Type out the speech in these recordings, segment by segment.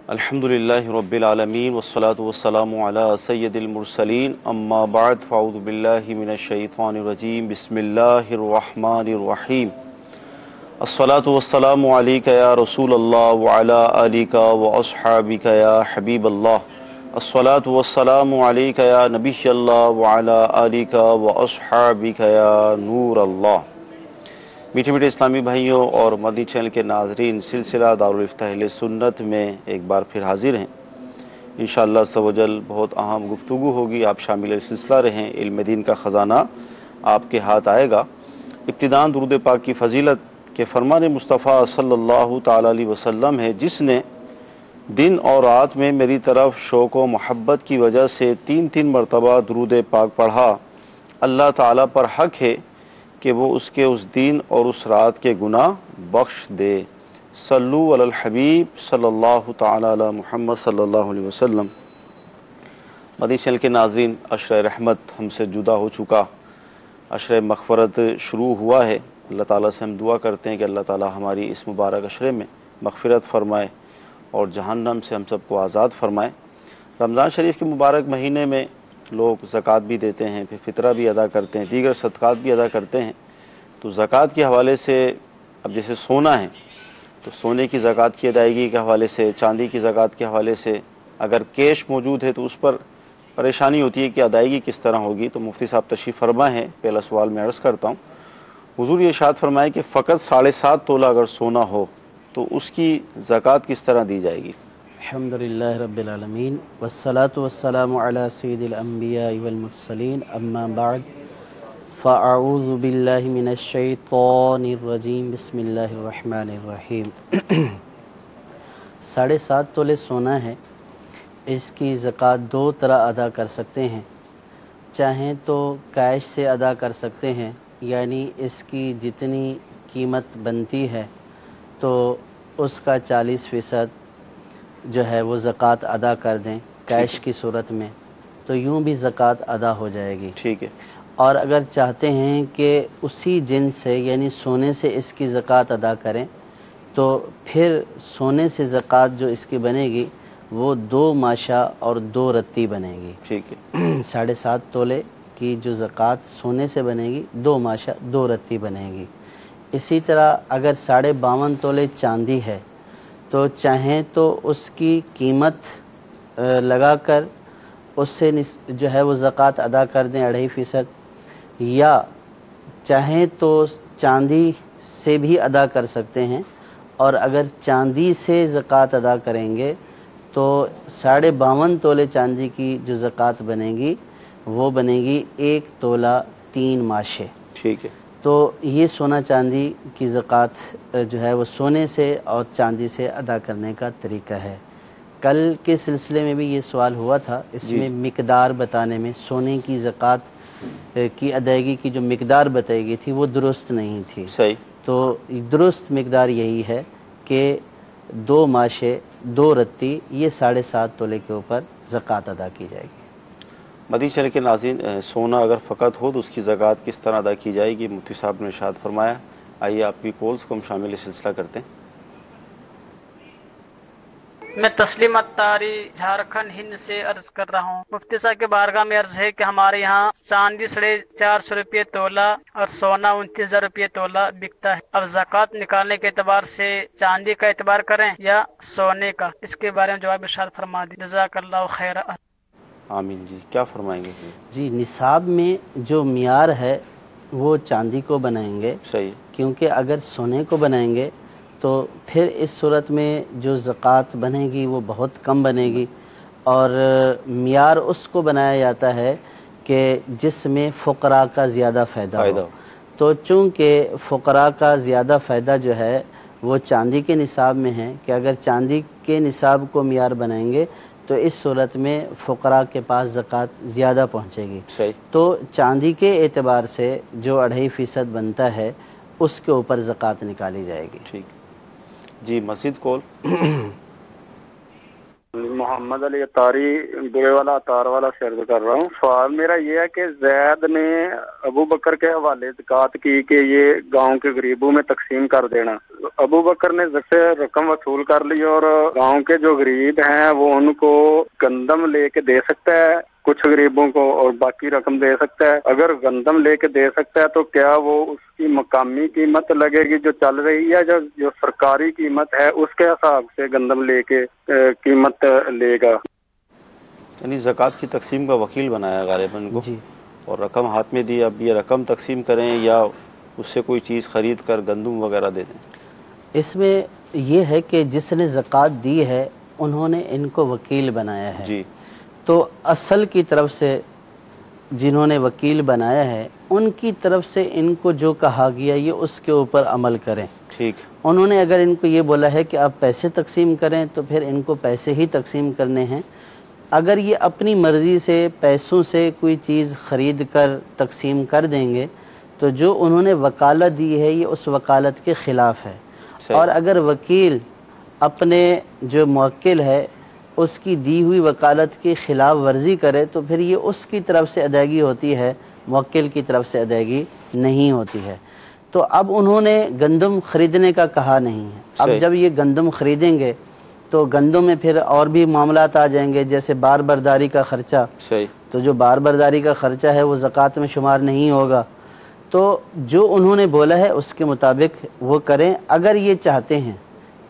الحمدللہ رب العالمین والصلاة والسلام علی سید المرسلین اما بعد فاعوذ باللہ من الشیطان الرجیم بسم اللہ الرحمن الرحیم الصلاة والسلام علیک یا رسول اللہ وعلی آلک واصحابک یا حبیب اللہ الصلاة والسلام علیک یا نبی اللہ وعلی آلک واصحابک یا نور اللہ۔ میٹھے میٹھے اسلامی بھائیوں اور مدنی چینل کے ناظرین، سلسلہ دارالفتہ اہل سنت میں ایک بار پھر حاضر ہیں۔ انشاءاللہ عز و جل بہت اہم گفتگو ہوگی، آپ شامل سلسلہ رہیں، علم دین کا خزانہ آپ کے ہاتھ آئے گا۔ ابتداءً درود پاک کی فضیلت کے فرمان مصطفیٰ صلی اللہ تعالی علیہ وسلم ہے، جس نے دن اور رات میں میری طرف شوق و محبت کی وجہ سے 3 مرتبہ درود پاک پڑھا، اللہ تعالیٰ پر حق ہے کہ وہ اس کے اس دن اور اس رات کے گناہ بخش دے۔ صلو علی الحبیب صلی اللہ تعالی علی محمد صلی اللہ علیہ وسلم۔ مدنی چینل کے ناظرین، عشر رحمت ہم سے جدا ہو چکا، عشر مغفرت شروع ہوا ہے۔ اللہ تعالیٰ سے ہم دعا کرتے ہیں کہ اللہ تعالیٰ ہماری اس مبارک عشرے میں مغفرت فرمائے اور جہنم سے ہم سب کو آزاد فرمائے۔ رمضان شریف کے مبارک مہینے میں لوگ زکوٰۃ بھی دیتے ہیں، پھر فطرہ بھی ادا کرتے ہیں، دیگر صدقات بھی ادا کرتے ہیں۔ تو زکوٰۃ کے حوالے سے اب جیسے سونا ہے تو سونے کی زکوٰۃ کی ادائیگی کے حوالے سے، چاندی کی زکوٰۃ کے حوالے سے اگر کیش موجود ہے تو اس پر پریشانی ہوتی ہے کہ ادائیگی کس طرح ہوگی۔ تو مفتی صاحب تشریف فرما ہے، پہلا سوال میں عرض کرتا ہوں۔ حضور یہ ارشاد فرمائے کہ فقط 7.5 تولہ اگر سونا ہو تو اس کی زکوٰۃ کس طرح دی جائے گی؟ الحمدللہ رب العالمین والصلاة والسلام علی سید الانبیاء والمرسلین اما بعد فاعوذ باللہ من الشیطان الرجیم بسم اللہ الرحمن الرحیم۔ 7.5 تولے سونا ہے، اس کی زکوٰۃ 2 طرح ادا کر سکتے ہیں۔ چاہیں تو کیش سے ادا کر سکتے ہیں، یعنی اس کی جتنی قیمت بنتی ہے تو اس کا 40% جو ہے وہ زکوٰۃ ادا کر دیں کیش کی صورت میں، تو یوں بھی زکوٰۃ ادا ہو جائے گی۔ ٹھیک ہے۔ اور اگر چاہتے ہیں کہ اسی جنس سے یعنی سونے سے اس کی زکوٰۃ ادا کریں تو پھر سونے سے زکوٰۃ جو اس کی بنے گی وہ 2 ماشا اور 2 رتی بنے گی۔ ٹھیک ہے۔ 7.5 تولے کی جو زکوٰۃ سونے سے بنے گی 2 ماشا 2 رتی بنے گی۔ اسی طرح اگر 52.5 تولے چاندی ہے تو چاہیں تو اس کی قیمت لگا کر اس سے جو ہے وہ زکوٰۃ ادا کر دیں 2.5%، یا چاہیں تو چاندی سے بھی ادا کر سکتے ہیں، اور اگر چاندی سے زکوٰۃ ادا کریں گے تو 52.5 تولے چاندی کی جو زکوٰۃ بنے گی وہ بنے گی 1 تولہ 3 ماشے۔ ٹھیک ہے۔ تو یہ سونا چاندی کی زکوٰۃ جو ہے وہ سونے سے اور چاندی سے ادا کرنے کا طریقہ ہے۔ کل کے سلسلے میں بھی یہ سوال ہوا تھا، اس میں مقدار بتانے میں سونے کی زکوٰۃ کی ادائیگی کی جو مقدار بتائی گئی تھی وہ درست نہیں تھی۔ صحیح۔ تو درست مقدار یہی ہے کہ 2 ماشے 2 رتی، یہ 7.5 تولے کے اوپر زکوٰۃ ادا کی جائے گی۔ مدنی چینل کے ناظرین، سونا اگر فقط ہو تو اس کی زکوٰۃ کس طرح ادا کی جائے گی؟ مفتی صاحب نے ارشاد فرمایا۔ آئیے آپ کی کالز کو ہم شامل سلسلہ کرتے ہیں۔ میں تسلیم اتاری جھارکھنڈ ہند سے عرض کر رہا ہوں۔ مفتی صاحب کے بارگاہ میں عرض ہے کہ ہمارے یہاں چاندی 450 روپے تولہ اور سونا 29,000 روپے تولہ بکتا ہے۔ اب زکوٰۃ نکالنے کے اعتبار سے چاندی کا اعتبار کریں یا سونے کا، اس کے بارے میں جواب ارشاد فرما دی۔ جزاک اللہ خیر۔ آمین جی، کیا فرمائیں گے؟ جی، نصاب میں جو معیار ہے وہ چاندی کو بنائیں گے، صحیح، کیونکہ اگر سونے کو بنائیں گے تو پھر اس صورت میں جو زکوٰۃ بنے گی وہ بہت کم بنے گی، اور معیار اس کو بنایا جاتا ہے کہ جس میں فقراء کا زیادہ فائدہ ہو۔ تو چونکہ فقراء کا زیادہ فائدہ جو ہے وہ چاندی کے نصاب میں ہے کہ اگر چاندی کے نصاب کو معیار بنائیں گے تو اس صورت میں فقراء کے پاس زکوٰۃ زیادہ پہنچے گی۔ صحیح۔ تو چاندی کے اعتبار سے جو 2.5% بنتا ہے اس کے اوپر زکوٰۃ نکالی جائے گی۔ ٹھیک جی، مزید کال۔ محمد علی اطاری برے والا اطار والا سے عرض کر رہا ہوں. سوال میرا یہ ہے کہ زید نے ابو بکر کے حوالے زکوٰۃ کی کہ یہ گاؤں کے غریبوں میں تقسیم کر دینا. ابو بکر نے سے رقم وصول کر لی اور گاؤں کے جو غریب ہیں وہ ان کو گندم لے کے دے سکتا ہے کچھ غریبوں کو اور باقی رقم دے سکتا ہے. اگر گندم لے کے دے سکتا ہے تو کیا وہ اس کی مقامی قیمت لگے گی جو چل رہی ہے جو سرکاری قیمت ہے اس کے حساب سے گندم لے کے قیمت لے گا؟ یعنی زکوٰۃ کی تقسیم کا وکیل بنایا غالباً کو جی. اور رقم ہاتھ میں دی. اب یہ رقم تقسیم کریں یا اس سے کوئی چیز خرید کر گندم وغیرہ دے دیں؟ اس میں یہ ہے کہ جس نے زکوٰۃ دی ہے انہوں نے ان کو وکیل بنایا ہے. جی. تو اصل کی طرف سے جنہوں نے وکیل بنایا ہے ان کی طرف سے ان کو جو کہا گیا یہ اس کے اوپر عمل کریں. ٹھیک. انہوں نے اگر ان کو یہ بولا ہے کہ آپ پیسے تقسیم کریں تو پھر ان کو پیسے ہی تقسیم کرنے ہیں. اگر یہ اپنی مرضی سے پیسوں سے کوئی چیز خرید کر تقسیم کر دیں گے تو جو انہوں نے وکالت دی ہے یہ اس وکالت کے خلاف ہے. اور اگر وکیل اپنے جو موکل ہے اس کی دی ہوئی وکالت کی خلاف ورزی کرے تو پھر یہ اس کی طرف سے ادائیگی ہوتی ہے، موکل کی طرف سے ادائیگی نہیں ہوتی ہے. تو اب انہوں نے گندم خریدنے کا کہا نہیں ہے. اب جب یہ گندم خریدیں گے تو گندم میں پھر اور بھی معاملات آ جائیں گے جیسے بار برداری کا خرچہ. تو جو بار برداری کا خرچہ ہے وہ زکوٰۃ میں شمار نہیں ہوگا. تو جو انہوں نے بولا ہے اس کے مطابق وہ کریں. اگر یہ چاہتے ہیں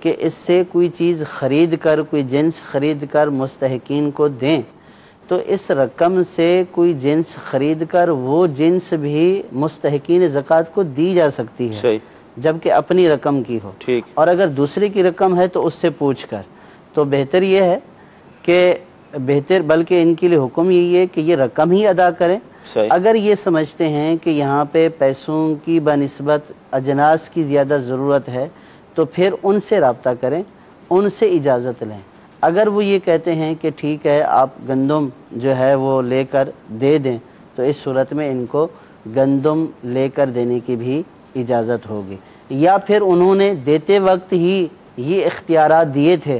کہ اس سے کوئی چیز خرید کر کوئی جنس خرید کر مستحقین کو دیں تو اس رقم سے کوئی جنس خرید کر وہ جنس بھی مستحقین زکوٰۃ کو دی جا سکتی ہے جبکہ اپنی رقم کی ہو. اور اگر دوسرے کی رقم ہے تو اس سے پوچھ کر. تو بہتر یہ ہے کہ بلکہ ان کے لیے حکم یہی ہے کہ یہ رقم ہی ادا کریں. اگر یہ سمجھتے ہیں کہ یہاں پہ پیسوں کی بنسبت اجناس کی زیادہ ضرورت ہے تو پھر ان سے رابطہ کریں، ان سے اجازت لیں. اگر وہ یہ کہتے ہیں کہ ٹھیک ہے آپ گندم جو ہے وہ لے کر دے دیں تو اس صورت میں ان کو گندم لے کر دینے کی بھی اجازت ہوگی. یا پھر انہوں نے دیتے وقت ہی یہ اختیارات دیے تھے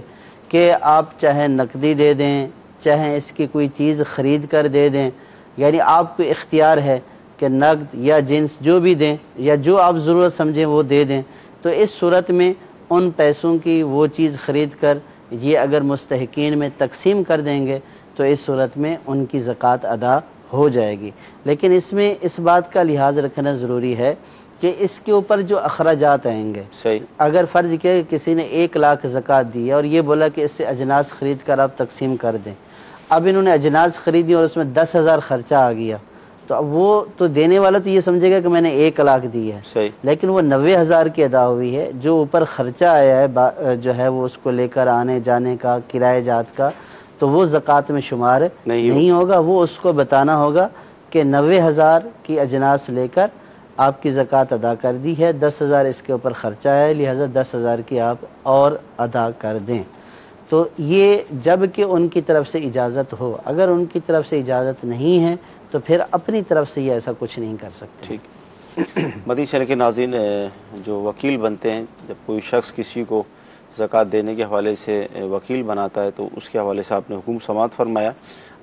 کہ آپ چاہے نقدی دے دیں چاہے اس کی کوئی چیز خرید کر دے دیں، یعنی آپ کو اختیار ہے کہ نقد یا جنس جو بھی دیں یا جو آپ ضرورت سمجھیں وہ دے دیں. تو اس صورت میں ان پیسوں کی وہ چیز خرید کر یہ اگر مستحقین میں تقسیم کر دیں گے تو اس صورت میں ان کی زکوٰۃ ادا ہو جائے گی. لیکن اس میں اس بات کا لحاظ رکھنا ضروری ہے کہ اس کے اوپر جو اخراجات آئیں گے، اگر فرض کیا کہ کسی نے 1 لاکھ زکوٰۃ دی ہے اور یہ بولا کہ اس سے اجناس خرید کر آپ تقسیم کر دیں، اب انہوں نے اجناس خریدی اور اس میں 10,000 خرچہ آ گیا تو اب وہ تو دینے والا تو یہ سمجھے گا کہ میں نے 1 لاکھ دی ہے، لیکن وہ 90,000 کی ادا ہوئی ہے. جو اوپر خرچہ آیا ہے جو ہے وہ اس کو لے کر آنے جانے کا کرایہ جات کا تو وہ زکوٰۃ میں شمار نہیں ہوگا. وہ اس کو بتانا ہوگا کہ 90,000 کی اجناس لے کر آپ کی زکوٰۃ ادا کر دی ہے، 10,000 اس کے اوپر خرچہ ہے لہذا 10,000 کی آپ اور ادا کر دیں. تو یہ جب کہ ان کی طرف سے اجازت ہو. اگر ان کی طرف سے اجازت نہیں ہے تو پھر اپنی طرف سے یہ ایسا کچھ نہیں کر سکتے. ٹھیک. مدنی چینل کے ناظرین، جو وکیل بنتے ہیں، جب کوئی شخص کسی کو زکوٰۃ دینے کے حوالے سے وکیل بناتا ہے تو اس کے حوالے سے آپ نے حکم سماعت فرمایا.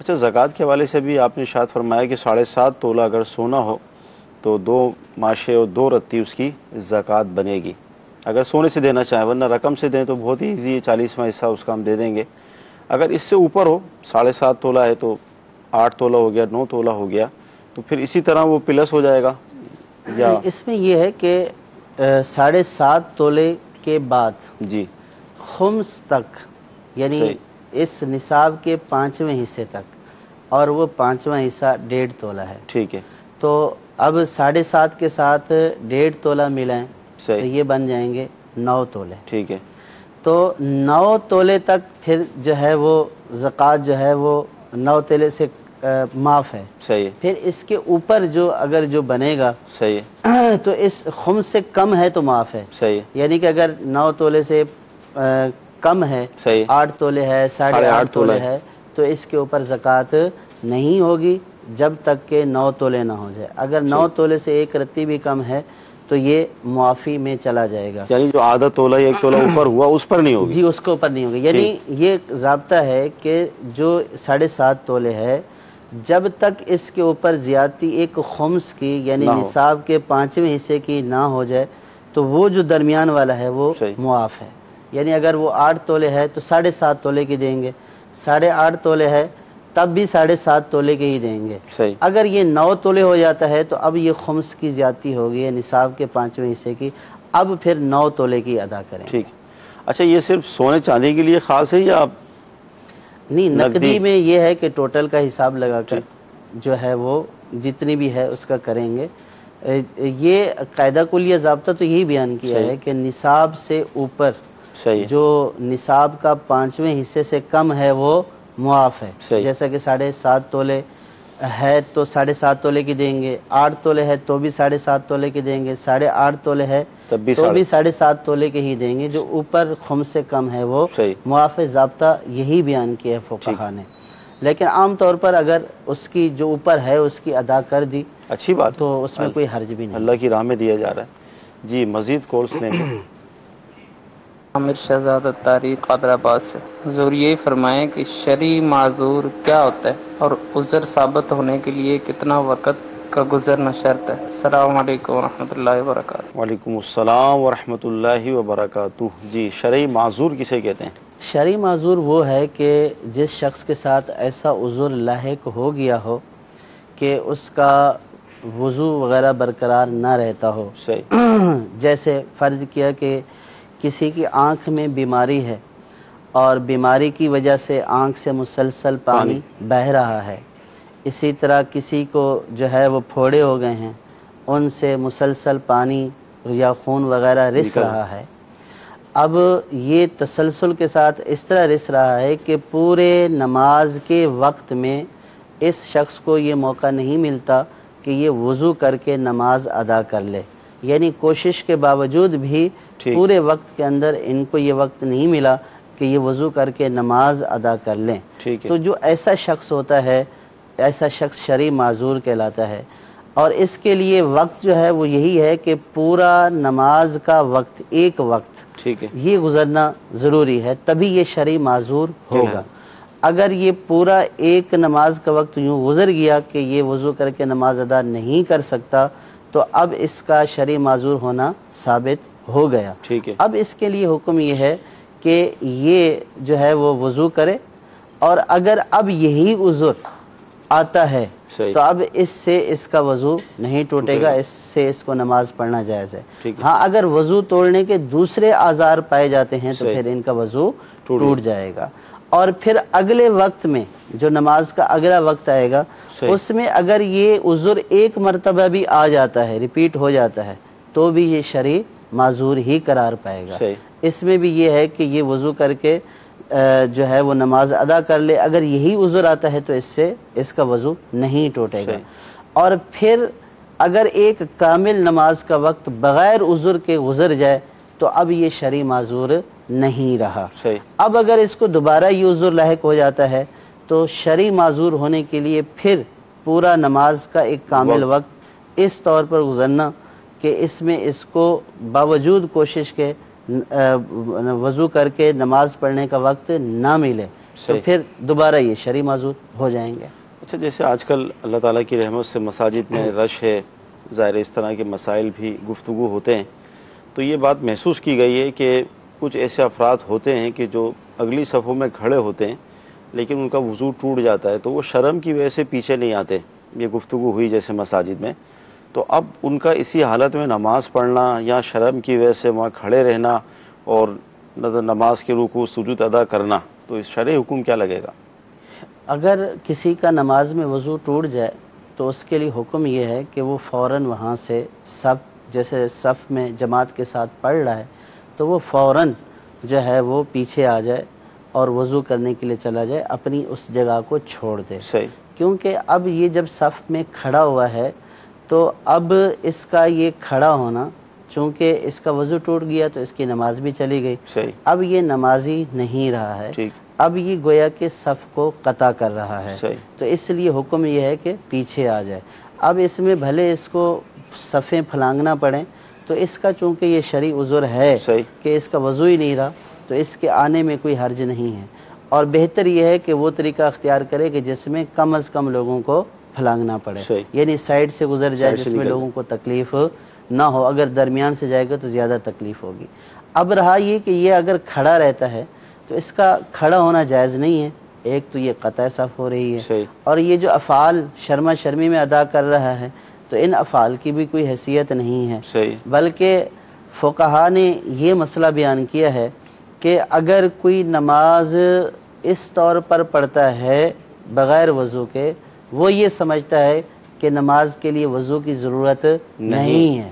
اچھا، زکوٰۃ کے حوالے سے بھی آپ نے ارشاد فرمایا کہ 7.5 تولہ اگر سونا ہو تو 2 ماشے اور 2 رتی اس کی زکوٰۃ بنے گی اگر سونے سے دینا چاہیں، ورنہ رقم سے دیں تو بہت ہی ایزی ہے، 40واں حصہ اس کا ہم دے دیں گے. اگر اس سے اوپر ہو 7.5 تولہ ہے تو 8 تولہ ہو گیا، 9 تولہ ہو گیا تو پھر اسی طرح وہ پلس ہو جائے گا. یا اس میں یہ ہے کہ 7.5 تولے کے بعد جی خمس تک یعنی اس نصاب کے 5ویں حصے تک، اور وہ 5واں حصہ 1.5 تولہ ہے. ٹھیک ہے. تو اب 7.5 کے ساتھ 1.5 تولہ ملائیں تو یہ بن جائیں گے 9 تولے. ٹھیک ہے. تو 9 تولے تک پھر جو ہے وہ زکوٰۃ جو ہے وہ 9 تولے سے معاف ہے. صحیح ہے. پھر اس کے اوپر جو اگر جو بنے گا صحیح ہے تو اس خمس سے کم ہے تو معاف ہے. صحیح. یعنی کہ اگر 9 تولے سے کم ہے، 8 تولے ہے، 8.5 تولے ہے تو اس کے اوپر زکوٰۃ نہیں ہوگی جب تک کہ 9 تولے نہ ہو جائے. اگر 9 تولے سے 1 رتی بھی کم ہے تو یہ معافی میں چلا جائے گا. یعنی جو آدھا تولہ یا 1 تولہ اوپر ہوا اس پر نہیں ہوگی. جی اس کے اوپر نہیں ہوگی. یعنی یہ ضابطہ ہے کہ جو 7.5 تولے ہے جب تک اس کے اوپر زیادتی 1 خمس کی یعنی نصاب کے 5ویں حصے کی نہ ہو جائے تو وہ جو درمیان والا ہے وہ معاف ہے. یعنی اگر وہ 8 تولے ہے تو 7.5 تولے کی دیں گے, 8.5 تولے ہے تب بھی 7.5 تولے کے ہی دیں گے. اگر یہ 9 تولے ہو جاتا ہے تو اب یہ خمس کی زیادتی ہوگی ہے نصاب کے 5ویں حصے کی, اب پھر 9 تولے کی ادا کریں. ٹھیک. اچھا یہ صرف سونے چاندی کے لیے خاص ہے یا نہیں؟ نقدی میں یہ ہے کہ ٹوٹل کا حساب لگا کر جو ہے وہ جتنی بھی ہے اس کا کریں گے. یہ قاعدہ کلیہ ضابطہ تو یہی بیان کیا ہے کہ نصاب سے اوپر جو نصاب کا 5ویں حصے سے کم ہے وہ معاف ہے. جیسا کہ 7.5 تولے ہے تو 7.5 تولے کی دیں گے, 8 تولے ہے تو بھی 7.5 تولے کی دیں گے, 8.5 تولے ہے تو بھی 7.5 تولے کے ہی دیں گے. جو اوپر خمس سے کم ہے وہ معاف. ضابطہ یہی بیان کیا ہے فقہا نے. لیکن عام طور پر اگر اس کی جو اوپر ہے اس کی ادا کر دی اچھی بات تو اس میں کوئی حرج بھی نہیں, اللہ کی راہ میں دیا جا رہا ہے. جی مزید کورس لیں گے. عامر شہزاد اتاری قادر آباد سے. حضور یہی فرمائیں کہ شرعی معذور کیا ہوتا ہے اور عذر ثابت ہونے کے لیے کتنا وقت کا گزرنا شرط ہے؟ السلام علیکم ورحمۃ اللہ وبرکاتہ. وعلیکم السلام ورحمۃ اللہ وبرکاتہ. جی شرعی معذور کسے کہتے ہیں؟ شرعی معذور وہ ہے کہ جس شخص کے ساتھ ایسا عذر لاحق ہو گیا ہو کہ اس کا وضو وغیرہ برقرار نہ رہتا ہو. جیسے فرض کیا کہ کسی کی آنکھ میں بیماری ہے اور بیماری کی وجہ سے آنکھ سے مسلسل پانی بہہ رہا ہے. اسی طرح کسی کو جو ہے وہ پھوڑے ہو گئے ہیں, ان سے مسلسل پانی یا خون وغیرہ رس رہا ہے. اب یہ تسلسل کے ساتھ اس طرح رس رہا ہے کہ پورے نماز کے وقت میں اس شخص کو یہ موقع نہیں ملتا کہ یہ وضو کر کے نماز ادا کر لے. یعنی کوشش کے باوجود بھی پورے وقت کے اندر ان کو یہ وقت نہیں ملا کہ یہ وضو کر کے نماز ادا کر لیں. تو جو ایسا شخص ہوتا ہے ایسا شخص شرعی معذور کہلاتا ہے. اور اس کے لیے وقت جو ہے وہ یہی ہے کہ پورا نماز کا وقت ایک وقت یہ گزرنا ضروری ہے, تبھی یہ شرعی معذور ہوگا. اگر یہ پورا ایک نماز کا وقت یوں گزر گیا کہ یہ وضو کر کے نماز ادا نہیں کر سکتا تو اب اس کا شرعی معذور ہونا ثابت ہو گیا. اب اس کے لیے حکم یہ ہے کہ یہ جو ہے وہ وضو کرے, اور اگر اب یہی عذر آتا ہے تو اب اس سے اس کا وضو نہیں ٹوٹے گا, اس سے اس کو نماز پڑھنا جائز ہے. ہاں اگر وضو توڑنے کے دوسرے آزار پائے جاتے ہیں تو پھر ان کا وضو ٹوٹ جائے گا. اور پھر اگلے وقت میں جو نماز کا اگلا وقت آئے گا اس میں اگر یہ عذر ایک مرتبہ بھی آ جاتا ہے, ریپیٹ ہو جاتا ہے, تو بھی یہ شرعی معذور ہی قرار پائے گا. اس میں بھی یہ ہے کہ یہ وضو کر کے جو ہے وہ نماز ادا کر لے. اگر یہی عذر آتا ہے تو اس سے اس کا وضو نہیں ٹوٹے گا. اور پھر اگر ایک کامل نماز کا وقت بغیر عذر کے گزر جائے تو اب یہ شرعی معذور نہیں رہا. اب اگر اس کو دوبارہ یہ عذر لاحق ہو جاتا ہے تو شرعی معذور ہونے کے لیے پھر پورا نماز کا ایک کامل وقت اس طور پر گزرنا کہ اس میں اس کو باوجود کوشش کے وضو کر کے نماز پڑھنے کا وقت نہ ملے تو پھر دوبارہ یہ شرعی معذور ہو جائیں گے. اچھا جیسے آج کل اللہ تعالیٰ کی رحمت سے مساجد میں رش ہے, ظاہر اس طرح کے مسائل بھی گفتگو ہوتے ہیں, تو یہ بات محسوس کی گئی ہے کہ کچھ ایسے افراد ہوتے ہیں کہ جو اگلی صفوں میں کھڑے ہوتے ہیں لیکن ان کا وضو ٹوٹ جاتا ہے تو وہ شرم کی وجہ سے پیچھے نہیں آتے. یہ گفتگو ہوئی جیسے مساجد میں, تو اب ان کا اسی حالت میں نماز پڑھنا یا شرم کی وجہ سے وہاں کھڑے رہنا اور نماز کے رکوع سجود ادا کرنا, تو اس شرعی حکم کیا لگے گا؟ اگر کسی کا نماز میں وضو ٹوٹ جائے تو اس کے لیے حکم یہ ہے کہ وہ فوراً وہاں سے جیسے صف میں جماعت کے ساتھ پڑھ رہا ہے تو وہ فوراً جو ہے وہ پیچھے آ جائے اور وضو کرنے کے لیے چلا جائے, اپنی اس جگہ کو چھوڑ دے. کیونکہ اب یہ جب صف میں کھڑا ہوا ہے تو اب اس کا یہ کھڑا ہونا, چونکہ اس کا وضو ٹوٹ گیا تو اس کی نماز بھی چلی گئی, اب یہ نمازی نہیں رہا ہے, اب یہ گویا کہ صف کو قطع کر رہا ہے. تو اس لیے حکم یہ ہے کہ پیچھے آ جائے. اب اس میں بھلے اس کو صفیں پھلانگنا پڑیں تو اس کا چونکہ یہ شرعی عذر ہے صحیح کہ اس کا وضو ہی نہیں رہا، تو اس کے آنے میں کوئی حرج نہیں ہے، اور بہتر یہ ہے کہ وہ طریقہ اختیار کرے کہ جس میں کم از کم لوگوں کو پھلانگنا پڑے، صحیح یعنی سائڈ سے گزر جائے سائڈ سے جس میں نکل لوگوں کو تکلیف نہ ہو، اگر درمیان سے جائے گا تو زیادہ تکلیف ہوگی۔ اب رہا یہ کہ یہ اگر کھڑا رہتا ہے تو اس کا کھڑا ہونا جائز نہیں ہے، ایک تو یہ قطع صف ہو رہی ہے، صحیح اور یہ جو افعال شرما شرمی میں ادا کر رہا ہے تو ان افعال کی بھی کوئی حیثیت نہیں ہے، صحیح بلکہ فقہا نے یہ مسئلہ بیان کیا ہے کہ اگر کوئی نماز اس طور پر پڑھتا ہے بغیر وضو کے، وہ یہ سمجھتا ہے کہ نماز کے لیے وضو کی ضرورت نہیں ہے،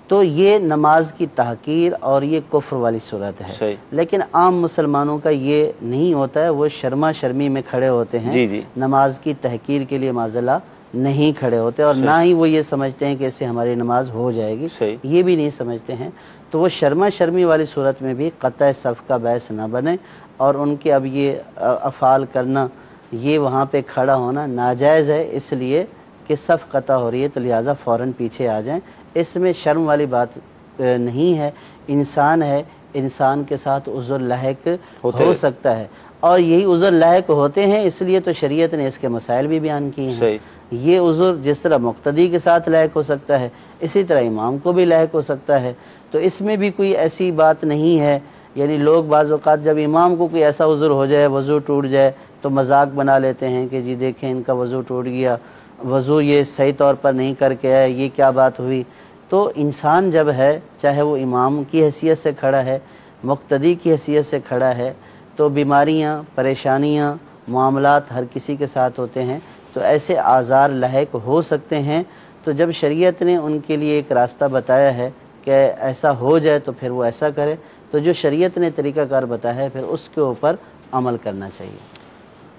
تو یہ نماز کی تحقیر اور یہ کفر والی صورت ہے۔ صحیح لیکن عام مسلمانوں کا یہ نہیں ہوتا ہے، وہ شرما شرمی میں کھڑے ہوتے ہیں، جی جی نماز کی تحقیر کے لیے معذلہ نہیں کھڑے ہوتے، اور نہ ہی وہ یہ سمجھتے ہیں کہ اس سے ہماری نماز ہو جائے گی، صحیح یہ بھی نہیں سمجھتے ہیں، تو وہ شرما شرمی والی صورت میں بھی قطع صف کا باعث نہ بنے، اور ان کے اب یہ افعال کرنا، یہ وہاں پہ کھڑا ہونا ناجائز ہے، اس لیے کہ صف قطع ہو رہی ہے تو لہٰذا فوراً پیچھے آ جائیں، اس میں شرم والی بات نہیں ہے، انسان ہے، انسان کے ساتھ عذر لاحق ہو سکتا ہے، اور یہی عذر لاحق ہوتے ہیں، اس لیے تو شریعت نے اس کے مسائل بھی بیان کیے ہیں۔ صحیح یہ عذر جس طرح مقتدی کے ساتھ لاحق ہو سکتا ہے، اسی طرح امام کو بھی لاحق ہو سکتا ہے، تو اس میں بھی کوئی ایسی بات نہیں ہے، یعنی لوگ بعض اوقات جب امام کو کوئی ایسا عذر ہو جائے، وضو ٹوٹ جائے، تو مذاق بنا لیتے ہیں کہ جی دیکھیں ان کا وضو ٹوٹ گیا، وضو یہ صحیح طور پر نہیں کر کے آئے، یہ کیا بات ہوئی؟ تو انسان جب ہے، چاہے وہ امام کی حیثیت سے کھڑا ہے، مقتدی کی حیثیت سے کھڑا ہے، تو بیماریاں، پریشانیاں، معاملات ہر کسی کے ساتھ ہوتے ہیں، تو ایسے آزار لاحق ہو سکتے ہیں، تو جب شریعت نے ان کے لیے ایک راستہ بتایا ہے کہ ایسا ہو جائے تو پھر وہ ایسا کرے، تو جو شریعت نے طریقہ کار بتایا ہے پھر اس کے اوپر عمل کرنا چاہیے۔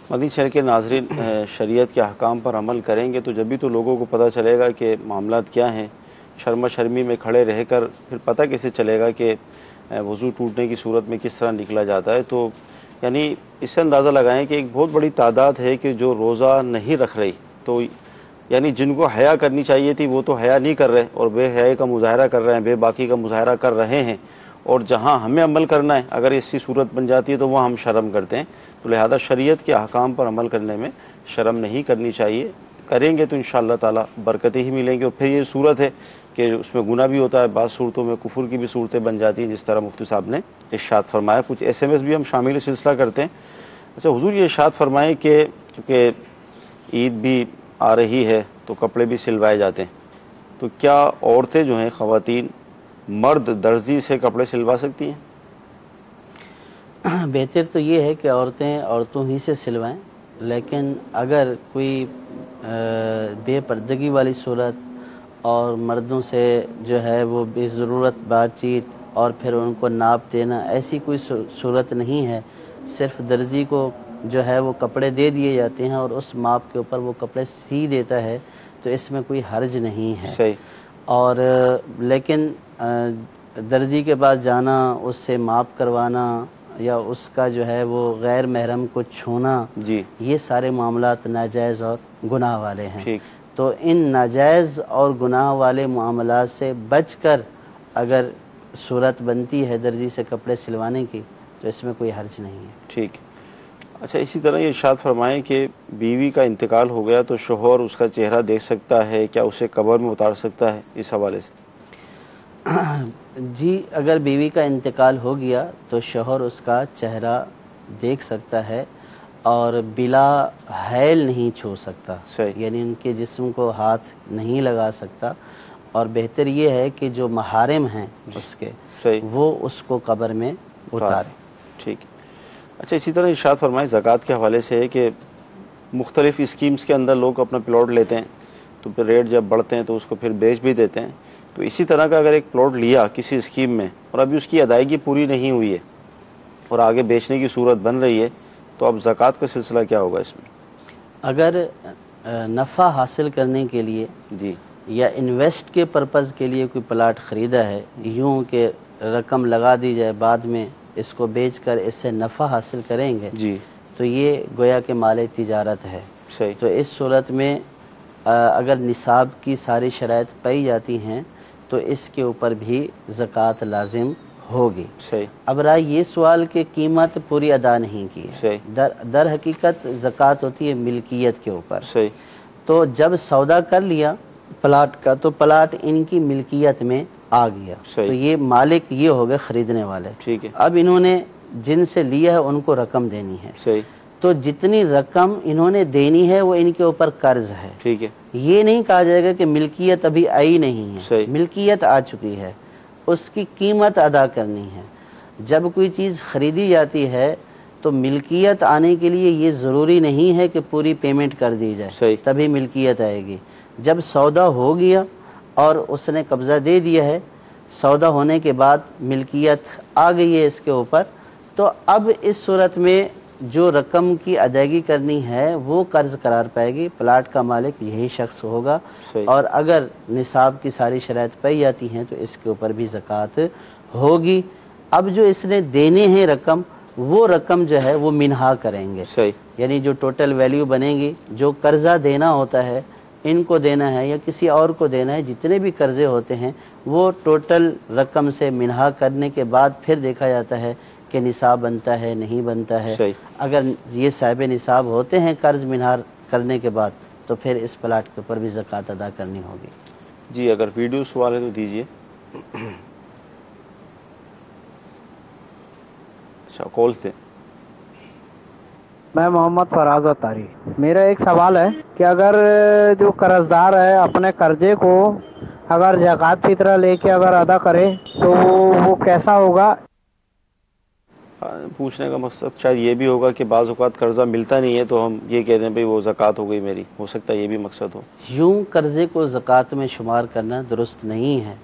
مدنی چینل کے ناظرین، شریعت کے احکام پر عمل کریں گے تو جبھی تو لوگوں کو پتہ چلے گا کہ معاملات کیا ہیں، شرما شرمی میں کھڑے رہ کر پھر پتہ کیسے چلے گا کہ وضو ٹوٹنے کی صورت میں کس طرح نکلا جاتا ہے، تو یعنی اس سے اندازہ لگائیں کہ ایک بہت بڑی تعداد ہے کہ جو روزہ نہیں رکھ رہی، تو یعنی جن کو حیا کرنی چاہیے تھی وہ تو حیا نہیں کر رہے اور بے حیائی کا مظاہرہ کر رہے ہیں، بے باکی کا مظاہرہ کر رہے ہیں، اور جہاں ہمیں عمل کرنا ہے اگر ایسی صورت بن جاتی ہے تو وہ ہم شرم کرتے ہیں، تو لہذا شریعت کے احکام پر عمل کرنے میں شرم نہیں کرنی چاہیے، کریں گے تو انشاءاللہ تعالی برکتیں ہی ملیں گی، اور پھر یہ صورت ہے کہ اس میں گناہ بھی ہوتا ہے، بعض صورتوں میں کفر کی بھی صورتیں بن جاتی ہیں، جس طرح مفتی صاحب نے ارشاد فرمایا۔ کچھ SMS بھی ہم شامل سلسلہ کرتے ہیں۔ اچھا حضور، یہ ارشاد فرمائیں کہ چونکہ عید بھی آ رہی ہے تو کپڑے بھی سلوائے جاتے ہیں، تو کیا عورتیں جو ہیں، خواتین، مرد درزی سے کپڑے سلوا سکتی ہیں؟ بہتر تو یہ ہے کہ عورتیں عورتوں ہی سے سلوائیں، لیکن اگر کوئی بے پردگی والی صورت اور مردوں سے جو ہے وہ بے ضرورت بات چیت اور پھر ان کو ناپ دینا، ایسی کوئی صورت نہیں ہے، صرف درزی کو جو ہے وہ کپڑے دے دیے جاتے ہیں اور اس ماپ کے اوپر وہ کپڑے سی دیتا ہے، تو اس میں کوئی حرج نہیں ہے۔ صحیح۔ اور لیکن درزی کے پاس جانا، اس سے ماپ کروانا یا اس کا جو ہے وہ غیر محرم کو چھونا، جی یہ سارے معاملات ناجائز اور گناہ والے ہیں، ٹھیک۔ تو ان ناجائز اور گناہ والے معاملات سے بچ کر اگر صورت بنتی ہے درزی سے کپڑے سلوانے کی تو اس میں کوئی حرج نہیں ہے۔ ٹھیک۔ اچھا اسی طرح یہ ارشاد فرمائیں کہ بیوی کا انتقال ہو گیا تو شوہر اس کا چہرہ دیکھ سکتا ہے، کیا اسے قبر میں اتار سکتا ہے؟ اس حوالے سے جی، اگر بیوی کا انتقال ہو گیا تو شوہر اس کا چہرہ دیکھ سکتا ہے اور بلا حیل نہیں چھو سکتا، صحیح۔ یعنی ان کے جسم کو ہاتھ نہیں لگا سکتا، اور بہتر یہ ہے کہ جو محارم ہیں اس کے، صحیح، وہ اس کو قبر میں اتاریں۔ ٹھیک۔ اچھا اسی طرح ارشاد فرمائیں زکوٰۃ کے حوالے سے ہے کہ مختلف اسکیمز کے اندر لوگ اپنا پلاٹ لیتے ہیں تو پھر ریٹ جب بڑھتے ہیں تو اس کو پھر بیچ بھی دیتے ہیں، تو اسی طرح کا اگر ایک پلاٹ لیا کسی اسکیم میں اور ابھی اس کی ادائیگی پوری نہیں ہوئی ہے اور آگے بیچنے کی صورت بن رہی ہے، تو اب زکوٰۃ کا سلسلہ کیا ہوگا اس میں؟ اگر نفع حاصل کرنے کے لیے جی یا انویسٹ کے پرپز کے لیے کوئی پلاٹ خریدا ہے، یوں کہ رقم لگا دی جائے، بعد میں اس کو بیچ کر اس سے نفع حاصل کریں گے، جی تو یہ گویا کہ مال تجارت ہے۔ صحیح، تو اس صورت میں اگر نصاب کی ساری شرائط پائی جاتی ہیں تو اس کے اوپر بھی زکوٰۃ لازم ہوگی۔ صحیح۔ اب رہا یہ سوال کہ قیمت پوری ادا نہیں کی ہے، صحیح۔ در حقیقت زکوٰۃ ہوتی ہے ملکیت کے اوپر۔ صحیح۔ تو جب سودا کر لیا پلاٹ کا تو پلاٹ ان کی ملکیت میں آ گیا، صحیح۔ تو یہ مالک یہ ہو گئے خریدنے والے۔ ٹھیک ہے۔ اب انہوں نے جن سے لیا ہے ان کو رقم دینی ہے، صحیح۔ تو جتنی رقم انہوں نے دینی ہے وہ ان کے اوپر قرض ہے۔ ٹھیک ہے۔ یہ نہیں کہا جائے گا کہ ملکیت ابھی آئی نہیں ہے، صحیح۔ ملکیت آ چکی ہے، اس کی قیمت ادا کرنی ہے۔ جب کوئی چیز خریدی جاتی ہے تو ملکیت آنے کے لیے یہ ضروری نہیں ہے کہ پوری پیمنٹ کر دی جائے صحیح۔ تبھی ملکیت آئے گی۔ جب سودا ہو گیا اور اس نے قبضہ دے دیا ہے، سودا ہونے کے بعد ملکیت آ گئی ہے اس کے اوپر، تو اب اس صورت میں جو رقم کی ادائیگی کرنی ہے وہ قرض قرار پائے گی، پلاٹ کا مالک یہی شخص ہوگا۔ صحیح۔ اور اگر نصاب کی ساری شرائط پائی جاتی ہیں تو اس کے اوپر بھی زکوٰۃ ہوگی۔ اب جو اس نے دینے ہیں رقم، وہ رقم جو ہے وہ منہا کریں گے، صحیح۔ یعنی جو ٹوٹل ویلیو بنے گی، جو قرضہ دینا ہوتا ہے ان کو دینا ہے یا کسی اور کو دینا ہے، جتنے بھی قرضے ہوتے ہیں وہ ٹوٹل رقم سے منہا کرنے کے بعد پھر دیکھا جاتا ہے کہ نصاب بنتا ہے نہیں بنتا ہے۔ صحیح۔ اگر یہ صاحب نصاب ہوتے ہیں قرض منہار کرنے کے بعد تو پھر اس پلاٹ کے اوپر بھی زکوٰۃ ادا کرنی ہوگی۔ جی اگر ویڈیو سوال ہے تو دیجیے۔ اچھا کال سے۔ میں محمد فراز اتاری۔ میرا ایک سوال ہے کہ اگر جو قرض دار ہے اپنے قرضے کو اگر زکوٰۃ کی طرح لے کے اگر ادا کرے تو وہ کیسا ہوگا؟ پوچھنے کا مقصد شاید یہ بھی ہوگا کہ بعض اوقات قرضہ ملتا نہیں ہے تو ہم یہ کہتے ہیں بھئی وہ زکوٰۃ ہو گئی میری، ہو سکتا ہے یہ بھی مقصد ہو۔ یوں قرضے کو زکوٰۃ میں شمار کرنا درست نہیں ہے۔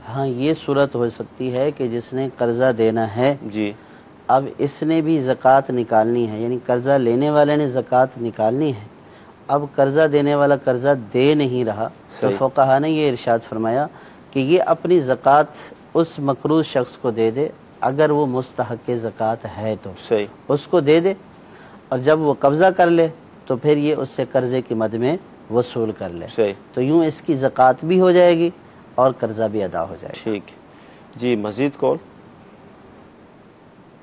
ہاں یہ صورت ہو سکتی ہے کہ جس نے قرضہ دینا ہے جی۔ اب اس نے بھی زکوٰۃ نکالنی ہے، یعنی قرضہ لینے والے نے زکوٰۃ نکالنی ہے، اب قرضہ دینے والا قرضہ دے نہیں رہا تو صحیح۔ فقہا نے یہ ارشاد فرمایا کہ یہ اپنی زکوٰۃ اس مقروض شخص کو دے دے، اگر وہ مستحق زکوٰۃ ہے تو صحیح۔ اس کو دے دے، اور جب وہ قبضہ کر لے تو پھر یہ اس سے قرضے کی مد میں وصول کر لے، صحیح۔ تو یوں اس کی زکوٰۃ بھی ہو جائے گی اور قرضہ بھی ادا ہو جائے گا۔ ٹھیک ہے جی۔ مزید کال۔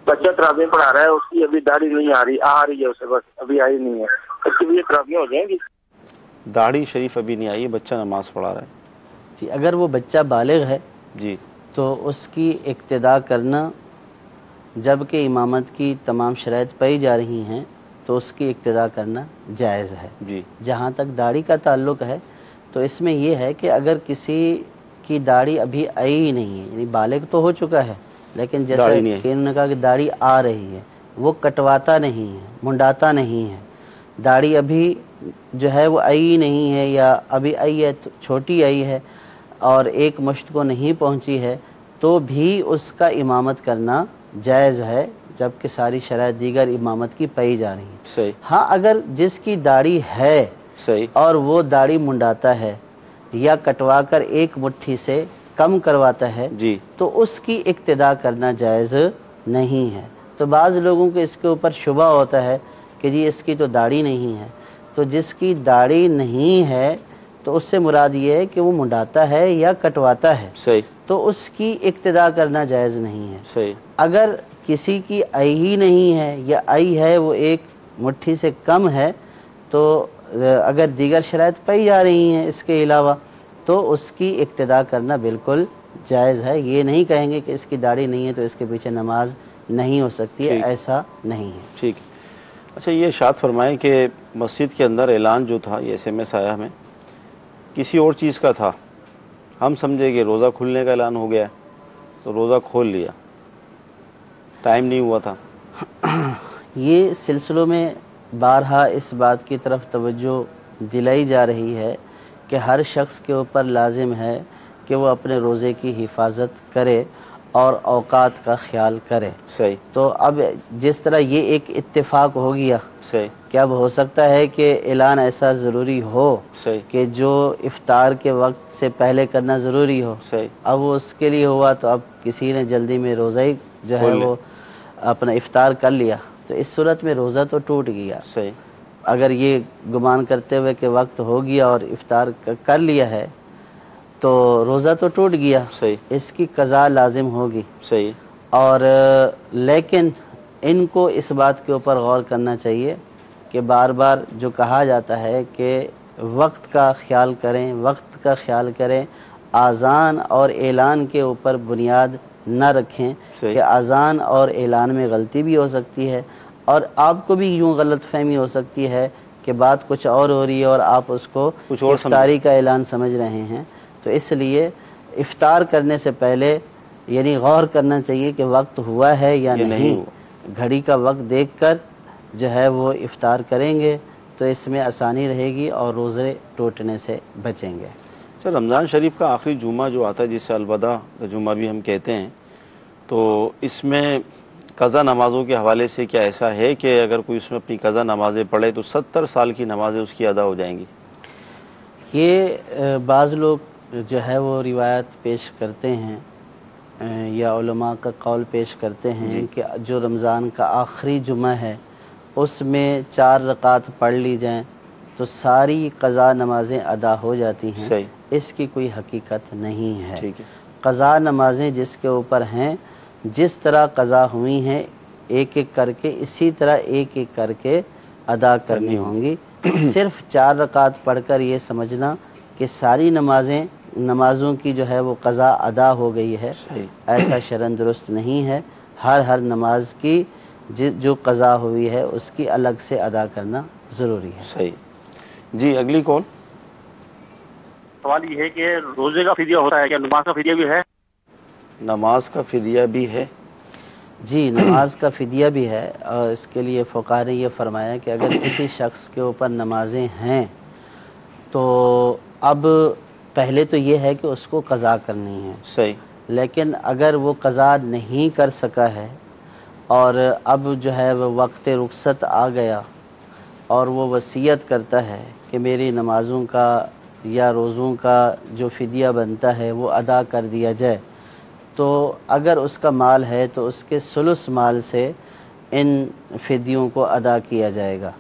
بچہ تراویح پڑھا رہا ہے، اس کی ابھی داڑھی نہیں آ رہی ہے اسے، بس ابھی آئی نہیں ہے، اس کی بھی تراویح ہو جائیں گی؟ داڑھی شریف ابھی نہیں آئی، بچہ نماز پڑھا رہا ہے۔ جی اگر وہ بچہ بالغ ہے جی۔ تو اس کی اقتداء کرنا، جب کہ امامت کی تمام شرائط پائی جا رہی ہیں تو اس کی اقتداء کرنا جائز ہے۔ جی۔ جہاں تک داڑھی کا تعلق ہے تو اس میں یہ ہے کہ اگر کسی کی داڑھی ابھی آئی ہی نہیں ہے، یعنی بالغ تو ہو چکا ہے لیکن جیسا داڑھی نہیں ہے، کہ انہوں نے کہا کہ داڑھی آ رہی ہے، وہ کٹواتا نہیں ہے، منڈاتا نہیں ہے، داڑھی ابھی جو ہے وہ آئی ہی نہیں ہے یا ابھی آئی ہے تو چھوٹی آئی ہے اور ایک مشت کو نہیں پہنچی ہے، تو بھی اس کا امامت کرنا جائز ہے، جبکہ ساری شرائط دیگر امامت کی پائی جا رہی ہیں۔ صحیح۔ ہاں اگر جس کی داڑھی ہے صحیح۔ اور وہ داڑھی منڈاتا ہے یا کٹوا کر ایک مٹھی سے کم کرواتا ہے جی۔ تو اس کی اقتداء کرنا جائز نہیں ہے۔ تو بعض لوگوں کو اس کے اوپر شبہ ہوتا ہے کہ جی اس کی تو داڑھی نہیں ہے، تو جس کی داڑھی نہیں ہے تو اس سے مراد یہ ہے کہ وہ منڈاتا ہے یا کٹواتا ہے، صحیح۔ تو اس کی اقتداء کرنا جائز نہیں ہے۔ صحیح۔ اگر کسی کی آئی ہی نہیں ہے یا آئی ہے وہ ایک مٹھی سے کم ہے تو اگر دیگر شرائط پائی جا رہی ہیں اس کے علاوہ تو اس کی اقتداء کرنا بالکل جائز ہے۔ یہ نہیں کہیں گے کہ اس کی داڑھی نہیں ہے تو اس کے پیچھے نماز نہیں ہو سکتی ہے، ٹھیک۔ ایسا نہیں ہے۔ ٹھیک ہے۔ اچھا یہ ارشاد فرمائیں کہ مسجد کے اندر اعلان جو تھا، یہ SMS آیا ہمیں، کسی اور چیز کا تھا، ہم سمجھے کہ روزہ کھلنے کا اعلان ہو گیا تو روزہ کھول لیا، ٹائم نہیں ہوا تھا۔ یہ سلسلوں میں بارہا اس بات کی طرف توجہ دلائی جا رہی ہے کہ ہر شخص کے اوپر لازم ہے کہ وہ اپنے روزے کی حفاظت کرے اور اوقات کا خیال کرے۔ صحیح۔ تو اب جس طرح یہ ایک اتفاق ہو گیا صحیح۔ کہ اب ہو سکتا ہے کہ اعلان ایسا ضروری ہو صحیح۔ کہ جو افطار کے وقت سے پہلے کرنا ضروری ہو، صحیح۔ اب وہ اس کے لیے ہوا تو اب کسی نے جلدی میں روزہ ہی جو ہے کھول لے۔ وہ اپنا افطار کر لیا تو اس صورت میں روزہ تو ٹوٹ گیا۔ صحیح۔ اگر یہ گمان کرتے ہوئے کہ وقت ہو گیا اور افطار کر لیا ہے تو روزہ تو ٹوٹ گیا، صحیح، اس کی قضا لازم ہوگی. صحیح، اور لیکن ان کو اس بات کے اوپر غور کرنا چاہیے کہ بار بار جو کہا جاتا ہے کہ وقت کا خیال کریں، وقت کا خیال کریں، اذان اور اعلان کے اوپر بنیاد نہ رکھیں صحیح، کہ اذان اور اعلان میں غلطی بھی ہو سکتی ہے اور آپ کو بھی یوں غلط فہمی ہو سکتی ہے کہ بات کچھ اور ہو رہی ہے اور آپ اس کو کچھ اور افطاری کا اعلان سمجھ رہے ہیں. تو اس لیے افطار کرنے سے پہلے یعنی غور کرنا چاہیے کہ وقت ہوا ہے یا یہ نہیں ہوا. گھڑی کا وقت دیکھ کر جو ہے وہ افطار کریں گے تو اس میں آسانی رہے گی اور روزے ٹوٹنے سے بچیں گے. سر، رمضان شریف کا آخری جمعہ جو آتا ہے جسے الوداع کا جمعہ بھی ہم کہتے ہیں، تو اس میں قضا نمازوں کے حوالے سے کیا ایسا ہے کہ اگر کوئی اس میں اپنی قضا نمازیں پڑھے تو 70 سال کی نمازیں اس کی ادا ہو جائیں گی؟ یہ بعض لوگ جو ہے وہ روایت پیش کرتے ہیں یا علماء کا قول پیش کرتے ہیں کہ جو رمضان کا آخری جمعہ ہے اس میں 4 رکعت پڑھ لی جائیں تو ساری قضا نمازیں ادا ہو جاتی ہیں. صحیح، اس کی کوئی حقیقت نہیں ہے. ٹھیک ہے، قضا نمازیں جس کے اوپر ہیں، جس طرح قضا ہوئی ہیں ایک ایک کر کے اسی طرح ایک ایک کر کے ادا کرنی ہوں گی. صرف 4 رکعت پڑھ کر یہ سمجھنا کہ ساری نمازوں کی جو ہے وہ قضا ادا ہو گئی ہے، صحیح، ایسا شرعاً درست نہیں ہے. ہر نماز کی جو قضا ہوئی ہے اس کی الگ سے ادا کرنا ضروری ہے. صحیح. جی اگلی کال. سوال یہ ہے کہ روزے کا فدیہ ہوتا ہے کیا؟ نماز کا فدیہ بھی ہے؟ نماز کا فدیہ بھی ہے؟ جی نماز کا فدیہ بھی ہے، اور اس کے لیے فقہاء نے یہ فرمایا کہ اگر کسی شخص کے اوپر نمازیں ہیں تو اب پہلے تو یہ ہے کہ اس کو قضا کرنی ہے. صحیح، لیکن اگر وہ قضا نہیں کر سکا ہے اور اب جو ہے وہ وقت رخصت آ گیا اور وہ وصیت کرتا ہے کہ میری نمازوں کا یا روزوں کا جو فدیہ بنتا ہے وہ ادا کر دیا جائے، تو اگر اس کا مال ہے تو اس کے ثلث مال سے ان فدیوں کو ادا کیا جائے گا.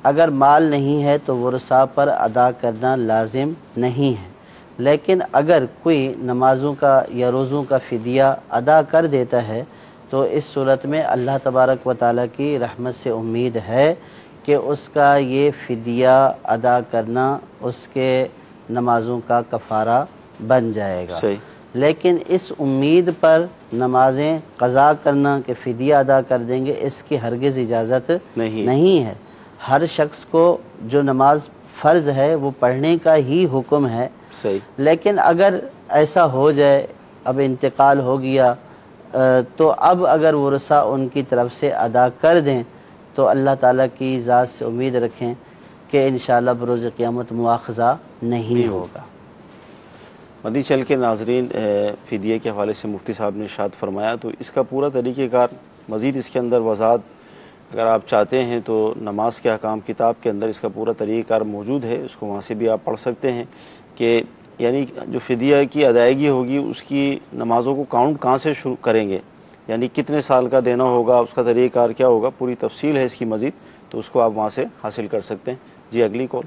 اگر مال نہیں ہے تو ورثاء پر ادا کرنا لازم نہیں ہے. لیکن اگر کوئی نمازوں کا یا روزوں کا فدیہ ادا کر دیتا ہے تو اس صورت میں اللہ تبارک و تعالیٰ کی رحمت سے امید ہے کہ اس کا یہ فدیہ ادا کرنا اس کے نمازوں کا کفارہ بن جائے گا. صحیح، لیکن اس امید پر نمازیں قضا کرنا کہ فدیہ ادا کر دیں گے اس کی ہرگز اجازت نہیں ہے. ہر شخص کو جو نماز فرض ہے وہ پڑھنے کا ہی حکم ہے. صحیح، لیکن اگر ایسا ہو جائے اب انتقال ہو گیا تو اب اگر ورثاء ان کی طرف سے ادا کر دیں تو اللہ تعالیٰ کی ذات سے امید رکھیں کہ انشاءاللہ بروز قیامت مواخذہ نہیں ہوگا. مدنی چل کے ناظرین، فدیے کے حوالے سے مفتی صاحب نے ارشاد فرمایا، تو اس کا پورا طریقہ کار مزید اس کے اندر وضاحت اگر آپ چاہتے ہیں تو نماز کے احکام کتاب کے اندر اس کا پورا طریقہ کار موجود ہے، اس کو وہاں سے بھی آپ پڑھ سکتے ہیں کہ یعنی جو فدیہ کی ادائیگی ہوگی اس کی نمازوں کو کاؤنٹ کہاں سے شروع کریں گے، یعنی کتنے سال کا دینا ہوگا، اس کا طریقہ کار کیا ہوگا، پوری تفصیل ہے اس کی مزید، تو اس کو آپ وہاں سے حاصل کر سکتے ہیں. جی اگلی کال.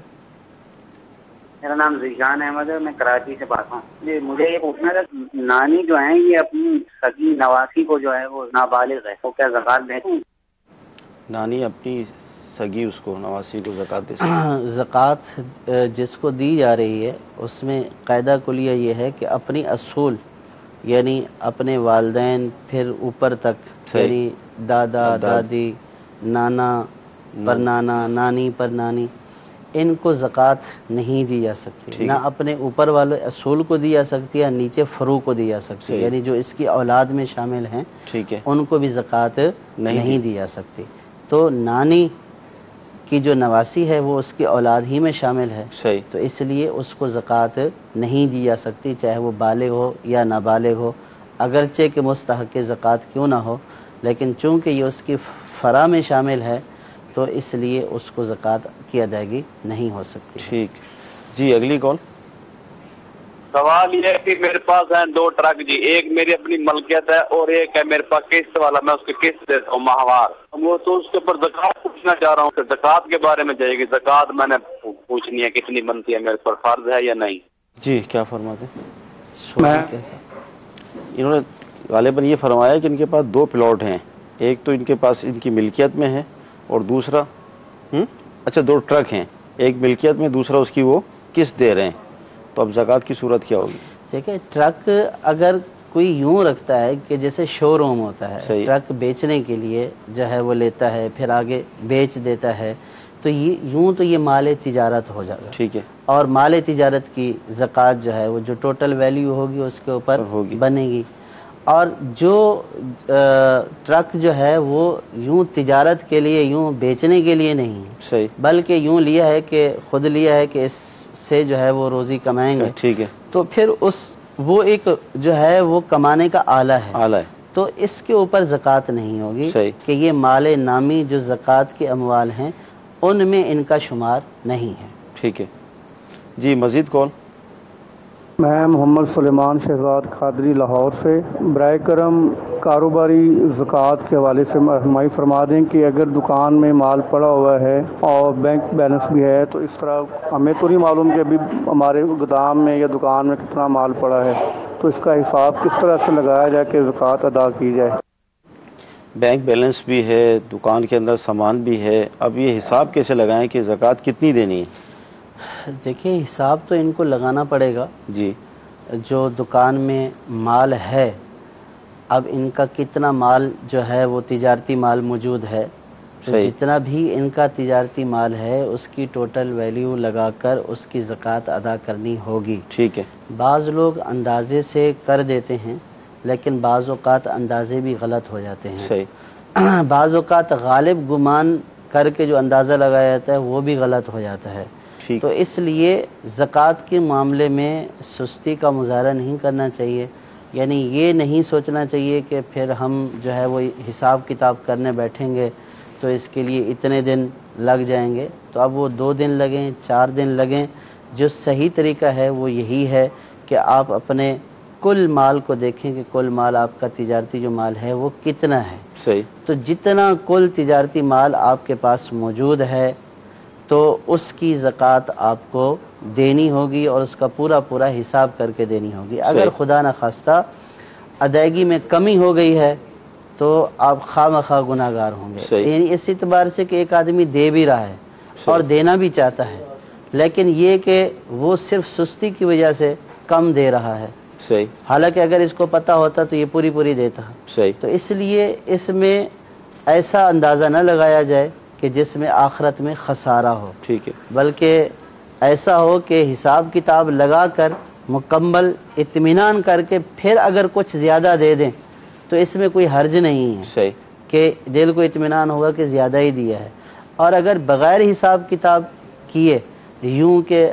میرا نام ذیشان احمد ہے، میں کراچی سے بات ہوں. جی مجھے یہ پوچھنا تھا، نانی جو ہیں یہ اپنی سگی نواسی کو جو ہے وہ نابالغ ہے، وہ کیا زکوٰۃ دیں؟ نانی اپنی سگی اس کو نواسی کو زکوٰۃ دے سکتے؟ زکوٰۃ جس کو دی جا رہی ہے اس میں قاعدہ کلیہ یہ ہے کہ اپنی اصول یعنی اپنے والدین پھر اوپر تک یعنی دادا دادی نانا پر نانا نانی پر نانی ان کو زکوٰۃ نہیں دی جا سکتی، نہ اپنے اوپر والے اصول کو دی جا سکتی ہے، نیچے فرو کو دی جا سکتی ہے، یعنی جو اس کی اولاد میں شامل ہیں ان کو بھی زکوٰۃ نہیں دی جا سکتی. تو نانی کی جو نواسی ہے وہ اس کی اولاد ہی میں شامل ہے، تو اس لیے اس کو زکوٰۃ نہیں دی جا سکتی، چاہے وہ بالغ ہو یا نابالغ ہو، اگرچہ کہ مستحق زکوٰۃ کیوں نہ ہو، لیکن چونکہ یہ اس کی فرا میں شامل ہے تو اس لیے اس کو زکوٰۃ کی ادائیگی نہیں ہو سکتی. ٹھیک. جی اگلی کال. سوال یہ ہے کہ میرے پاس ہیں 2 ٹرک جی، ایک میری اپنی ملکیت ہے اور ایک ہے میرے پاس قسط والا، میں اس کی قسط دیتا ہوں ماہوار. وہ تو اس کے اوپر زکوٰۃ پوچھنا چاہ رہا ہوں کہ زکوٰۃ کے بارے میں چاہیے کہ زکوٰۃ میں نے پوچھنی ہے کتنی بنتی ہے، میرے پر فرض ہے یا نہیں. جی کیا فرماتے ہیں؟ انہوں نے غالباً یہ فرمایا کہ ان کے پاس 2 پلاٹ ہیں، ایک تو ان کے پاس ان کی ملکیت میں ہے اور دوسرا 2 ٹرک ہیں، ایک ملکیت میں، دوسرا اس کی وہ قسط دے رہے ہیں، تو اب زکوٰۃ کی صورت کیا ہوگی؟ دیکھیں ٹرک اگر کوئی یوں رکھتا ہے کہ جیسے شو روم ہوتا ہے، ٹرک بیچنے کے لیے جو ہے وہ لیتا ہے پھر آگے بیچ دیتا ہے، تو یہ مال تجارت ہو جائے گا، ٹھیک ہے، اور مال تجارت کی زکوٰۃ جو ہے وہ جو ٹوٹل ویلیو ہوگی اس کے اوپر بنے گی۔ اور جو ٹرک جو ہے وہ یوں تجارت کے لیے، یوں بیچنے کے لیے نہیں ہے، بلکہ یوں لیا ہے کہ خود لیا ہے کہ اس سے جو ہے وہ روزی کمائیں گے، ٹھیک ہے، تو پھر وہ ایک جو ہے وہ کمانے کا آلہ ہے، تو اس کے اوپر زکوٰۃ نہیں ہوگی کہ یہ مال نامی جو زکوٰۃ کے اموال ہیں ان میں ان کا شمار نہیں ہے۔ ٹھیک ہے جی، مزید کون؟ میں محمد سلیمان شہزاد قادری لاہور سے۔ برائے کرم کاروباری زکوٰۃ کے حوالے سے رہنمائی فرما دیں کہ اگر دکان میں مال پڑا ہوا ہے اور بینک بیلنس بھی ہے تو اس طرح ہمیں تو نہیں معلوم کہ ابھی ہمارے گودام میں یا دکان میں کتنا مال پڑا ہے، تو اس کا حساب کس طرح سے لگایا جائے کہ زکوٰۃ ادا کی جائے؟ بینک بیلنس بھی ہے، دکان کے اندر سامان بھی ہے، اب یہ حساب کیسے لگائیں کہ زکوٰۃ کتنی دینی ہے؟ دیکھیں حساب تو ان کو لگانا پڑے گا، جی، جو دکان میں مال ہے اب ان کا کتنا مال جو ہے وہ تجارتی مال موجود ہے، تو جتنا بھی ان کا تجارتی مال ہے اس کی ٹوٹل ویلیو لگا کر اس کی زکوٰۃ ادا کرنی ہوگی۔ ٹھیک ہے، بعض لوگ اندازے سے کر دیتے ہیں لیکن بعض اوقات اندازے بھی غلط ہو جاتے ہیں، بعض اوقات غالب گمان کر کے جو اندازہ لگایا جاتا ہے وہ بھی غلط ہو جاتا ہے، تو اس لیے زکوٰۃ کے معاملے میں سستی کا مظاہرہ نہیں کرنا چاہیے، یعنی یہ نہیں سوچنا چاہیے کہ پھر ہم جو ہے وہ حساب کتاب کرنے بیٹھیں گے تو اس کے لیے اتنے دن لگ جائیں گے، تو اب وہ 2 دن لگیں 4 دن لگیں، جو صحیح طریقہ ہے وہ یہی ہے کہ آپ اپنے کل مال کو دیکھیں کہ کل مال آپ کا تجارتی جو مال ہے وہ کتنا ہے، تو جتنا کل تجارتی مال آپ کے پاس موجود ہے تو اس کی زکوٰۃ آپ کو دینی ہوگی اور اس کا پورا حساب کر کے دینی ہوگی۔ اگر خدا نخواستہ ادائیگی میں کمی ہو گئی ہے تو آپ خواہ مخواہ گناہ گار ہوں گے، یعنی اس اعتبار سے کہ ایک آدمی دے بھی رہا ہے اور دینا بھی چاہتا ہے، لیکن یہ کہ وہ صرف سستی کی وجہ سے کم دے رہا ہے، حالانکہ اگر اس کو پتہ ہوتا تو یہ پوری دیتا، تو اس لیے اس میں ایسا اندازہ نہ لگایا جائے کہ جس میں آخرت میں خسارہ ہو، ٹھیک ہے، بلکہ ایسا ہو کہ حساب کتاب لگا کر مکمل اطمینان کر کے پھر اگر کچھ زیادہ دے دیں تو اس میں کوئی حرج نہیں ہے، کہ دل کو اطمینان ہوگا کہ زیادہ ہی دیا ہے، اور اگر بغیر حساب کتاب کیے یوں کہ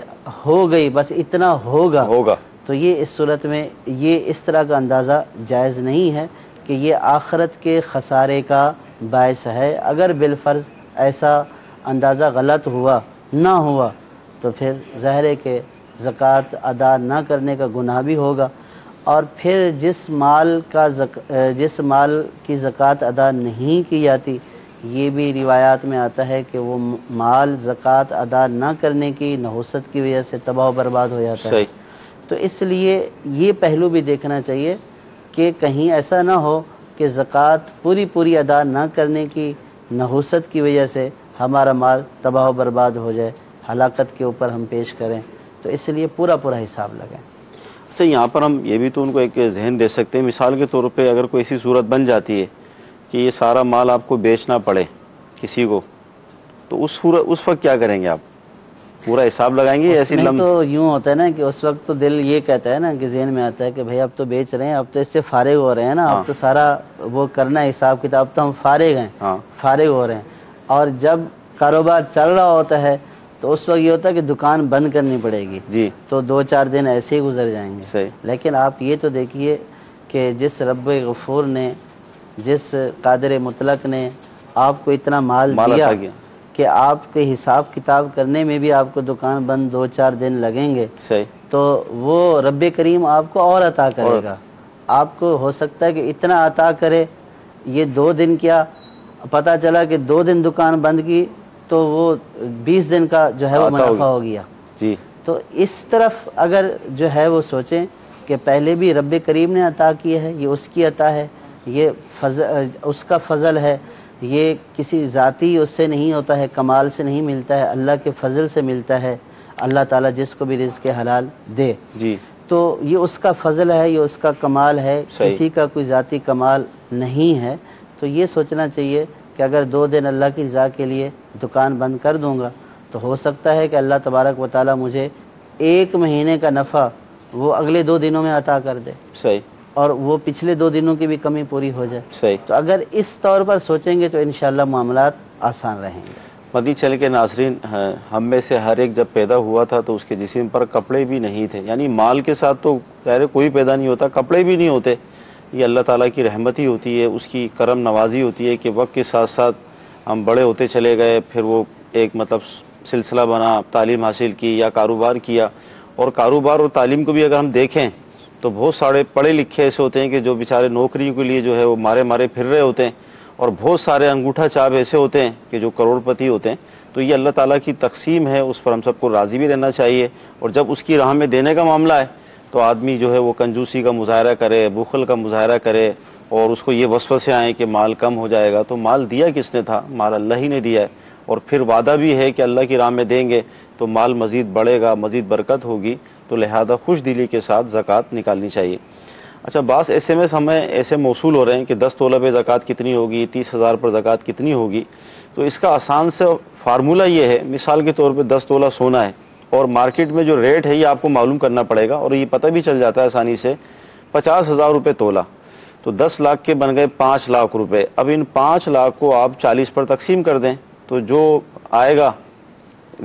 ہو گئی بس اتنا ہوگا تو یہ اس صورت میں یہ اس طرح کا اندازہ جائز نہیں ہے کہ یہ آخرت کے خسارے کا باعث ہے۔ اگر بالفرض ایسا اندازہ غلط ہوا نہ ہوا تو پھر ظاہر ہے کہ زکوٰۃ ادا نہ کرنے کا گناہ بھی ہوگا، اور پھر جس مال کی زکوٰۃ ادا نہیں کی جاتی یہ بھی روایات میں آتا ہے کہ وہ مال زکوٰۃ ادا نہ کرنے کی نحوست کی وجہ سے تباہ و برباد ہو جاتا ہے، تو اس لیے یہ پہلو بھی دیکھنا چاہیے کہ کہیں ایسا نہ ہو کہ زکوٰۃ پوری ادا نہ کرنے کی نحوست کی وجہ سے ہمارا مال تباہ و برباد ہو جائے، ہلاکت کے اوپر ہم پیش کریں، تو اس لیے پورا حساب لگائیں۔ اچھا، یہاں پر ہم یہ بھی تو ان کو ایک ذہن دے سکتے ہیں، مثال کے طور پہ اگر کوئی ایسی صورت بن جاتی ہے کہ یہ سارا مال آپ کو بیچنا پڑے کسی کو، تو اس وقت کیا کریں گے؟ آپ پورا حساب لگائیں گے؟ ایسی تو یوں ہوتا ہے نا کہ اس وقت تو دل یہ کہتا ہے نا کہ ذہن میں آتا ہے کہ بھائی اب تو بیچ رہے ہیں، اب تو اس سے فارغ ہو رہے ہیں نا، اب تو سارا وہ کرنا حساب کتاب، تو ہم فارغ ہو رہے ہیں، اور جب کاروبار چل رہا ہوتا ہے تو اس وقت یہ ہوتا ہے کہ دکان بند کرنی پڑے گی، جی، تو 2-4 دن ایسے ہی گزر جائیں گے۔ لیکن آپ یہ تو دیکھیے کہ جس رب غفور نے، جس قادر مطلق نے آپ کو اتنا مال دیا کہ آپ کے حساب کتاب کرنے میں بھی آپ کو دکان بند 2-4 دن لگیں گے، تو وہ رب کریم آپ کو اور عطا کرے گا، آپ کو ہو سکتا ہے کہ اتنا عطا کرے، یہ 2 دن کیا پتا چلا کہ 2 دن دکان بند کی تو وہ 20 دن کا جو ہے وہ منافع ہو گیا، جی، تو اس طرف اگر جو ہے وہ سوچیں کہ کہ پہلے بھی رب کریم نے عطا کیا ہے، یہ اس کی عطا ہے، یہ اس کا فضل ہے، یہ کسی ذاتی اس سے نہیں ہوتا ہے، کمال سے نہیں ملتا ہے، اللہ کے فضل سے ملتا ہے۔ اللہ تعالیٰ جس کو بھی رزق حلال دے جی تو یہ اس کا فضل ہے، یہ اس کا کمال ہے، کسی کا کوئی ذاتی کمال نہیں ہے۔ تو یہ سوچنا چاہیے کہ اگر 2 دن اللہ کی رضا کے لیے دکان بند کر دوں گا تو ہو سکتا ہے کہ اللہ تبارک و تعالیٰ مجھے 1 مہینے کا نفع وہ اگلے 2 دنوں میں عطا کر دے، صحیح، اور وہ پچھلے 2 دنوں کی بھی کمی پوری ہو جائے۔ صحیح۔ تو اگر اس طور پر سوچیں گے تو انشاءاللہ معاملات آسان رہیں گے۔ مدنی چینل کے ناظرین، ہم میں سے ہر ایک جب پیدا ہوا تھا تو اس کے جسم پر کپڑے بھی نہیں تھے، یعنی مال کے ساتھ تو ظاہر کوئی پیدا نہیں ہوتا، کپڑے بھی نہیں ہوتے۔ یہ اللہ تعالیٰ کی رحمت ہی ہوتی ہے، اس کی کرم نوازی ہوتی ہے کہ وقت کے ساتھ ساتھ ہم بڑے ہوتے چلے گئے، پھر وہ ایک سلسلہ بنا، تعلیم حاصل کی یا کاروبار کیا۔ اور کاروبار اور تعلیم کو بھی اگر ہم دیکھیں تو بہت سارے پڑھے لکھے ایسے ہوتے ہیں کہ جو بیچارے نوکریوں کے لیے جو ہے وہ مارے مارے پھر رہے ہوتے ہیں، اور بہت سارے انگوٹھا چاپ ایسے ہوتے ہیں کہ جو کروڑ پتی ہوتے ہیں۔ تو یہ اللہ تعالیٰ کی تقسیم ہے، اس پر ہم سب کو راضی بھی رہنا چاہیے، اور جب اس کی راہ میں دینے کا معاملہ ہے تو آدمی جو ہے وہ کنجوسی کا مظاہرہ کرے، بخل کا مظاہرہ کرے، اور اس کو یہ وسوسے آئیں کہ مال کم ہو جائے گا۔ تو مال دیا کس نے تھا؟ مال اللہ ہی نے دیا ہے، اور پھر وعدہ بھی ہے کہ اللہ کی راہ میں دیں گے تو مال مزید بڑھے گا، مزید برکت ہوگی، تو لہذا خوش دلی کے ساتھ زکوٰۃ نکالنی چاہیے۔ اچھا، بعض SMS ہمیں ایسے موصول ہو رہے ہیں کہ 10 تولہ پہ زکوٰۃ کتنی ہوگی، 30,000 پر زکوٰۃ کتنی ہوگی؟ تو اس کا آسان سے فارمولہ یہ ہے، مثال کے طور پہ 10 تولہ سونا ہے اور مارکیٹ میں جو ریٹ ہے یہ آپ کو معلوم کرنا پڑے گا، اور یہ پتہ بھی چل جاتا ہے آسانی سے، 50,000 روپے تولہ، تو 10 لاکھ کے بن گئے 5 لاکھ روپے۔ اب ان 5 لاکھ کو آپ 40 پر تقسیم کر دیں تو جو آئے گا